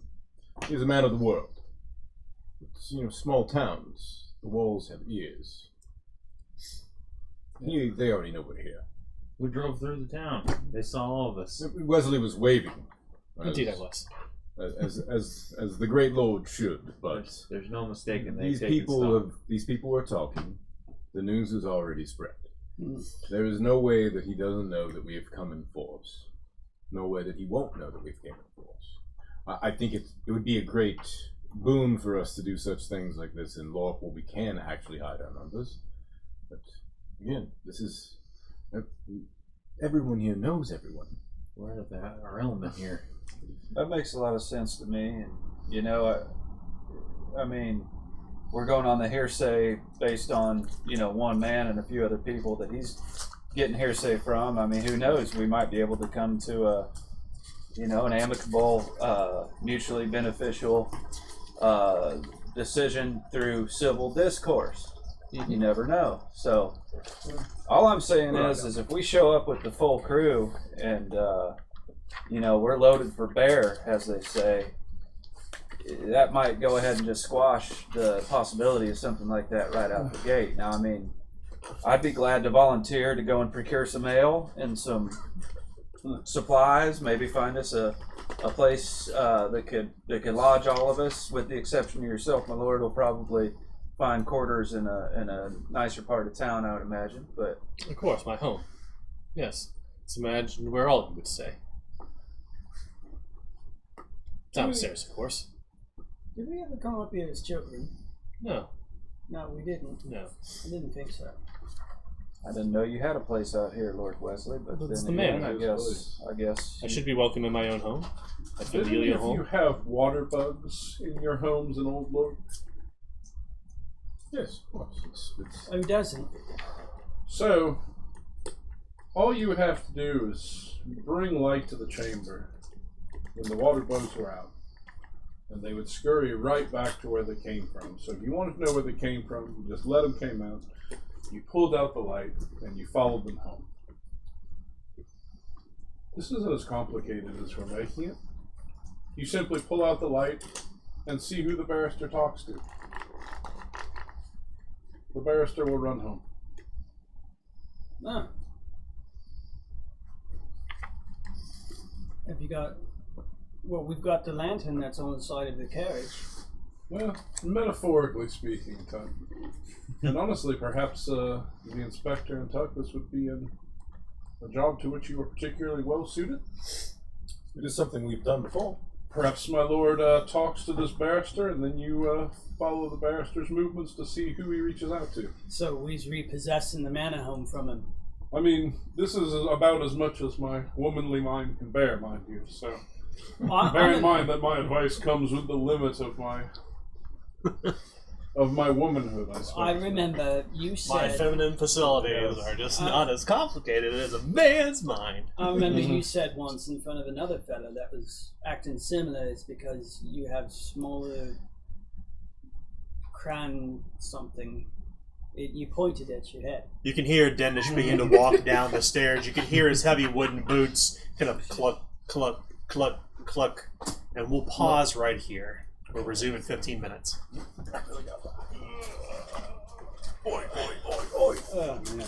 he was a man of the world. It's, you know, small towns, the walls have ears. They already know we're here. We drove through the town. They saw all of us. Wesley was waving. Indeed I was. As the great lord should, but there's no mistaking these people are talking. The news is already spread. There is no way that he doesn't know that we have come in force. No way that he won't know that we've come in force. I think it would be a great boon for us to do such things like this in Lork, where we can actually hide our numbers. But again, this is everyone here knows everyone. We're out of our element here. That makes a lot of sense to me, and you know, I mean, we're going on the hearsay based on, you know, one man and a few other people that he's getting hearsay from. I mean, who knows? We might be able to come to an amicable, mutually beneficial decision through civil discourse. You never know. So all I'm saying is if we show up with the full crew and we're loaded for bear, as they say, that might go ahead and just squash the possibility of something like that right out the gate. Now, I mean, I'd be glad to volunteer to go and procure some ale and some supplies. Maybe find us a place that could lodge all of us, with the exception of yourself, my lord. Will probably find quarters in a nicer part of town, I would imagine. But of course, my home. Yes, it's imagined where all of you would stay. Downstairs, of course. Did we ever come up here as children? No. No, we didn't. No. I didn't think so. I didn't know you had a place out here, Lord Wesley. But That's then the again, man. I guess I should be welcome in my own home. A Did any familial of home. you have water bugs in your homes in Old Lord? Yes, of course. Who doesn't? So, all you would have to do is bring light to the chamber when the water bugs were out, and they would scurry right back to where they came from. So if you wanted to know where they came from, you just let them come out, you pulled out the light, and you followed them home. This isn't as complicated as we're making it. You simply pull out the light and see who the barrister talks to. The barrister will run home. Ah. Have you got... Well, we've got the lantern that's on the side of the carriage. Well, metaphorically speaking, Tuck. And honestly, perhaps the inspector and Tuck, this would be a job to which you are particularly well suited. It is something we've done before. Perhaps my lord talks to this barrister, and then you follow the barrister's movements to see who he reaches out to. So he's repossessing the manor home from him. I mean, this is about as much as my womanly mind can bear, mind you, so... Bear in mind that my advice comes with the limit of my womanhood, I suppose. I remember you said... My feminine facilities are just not as complicated as a man's mind. I remember you said once in front of another fella that was acting similar, it's because you have smaller cran something. You pointed at your head. You can hear Dendish begin to walk down the stairs. You can hear his heavy wooden boots kind of cluck, cluck, cluck, cluck. And we'll pause right here. We'll resume in 15 minutes. Oh, man.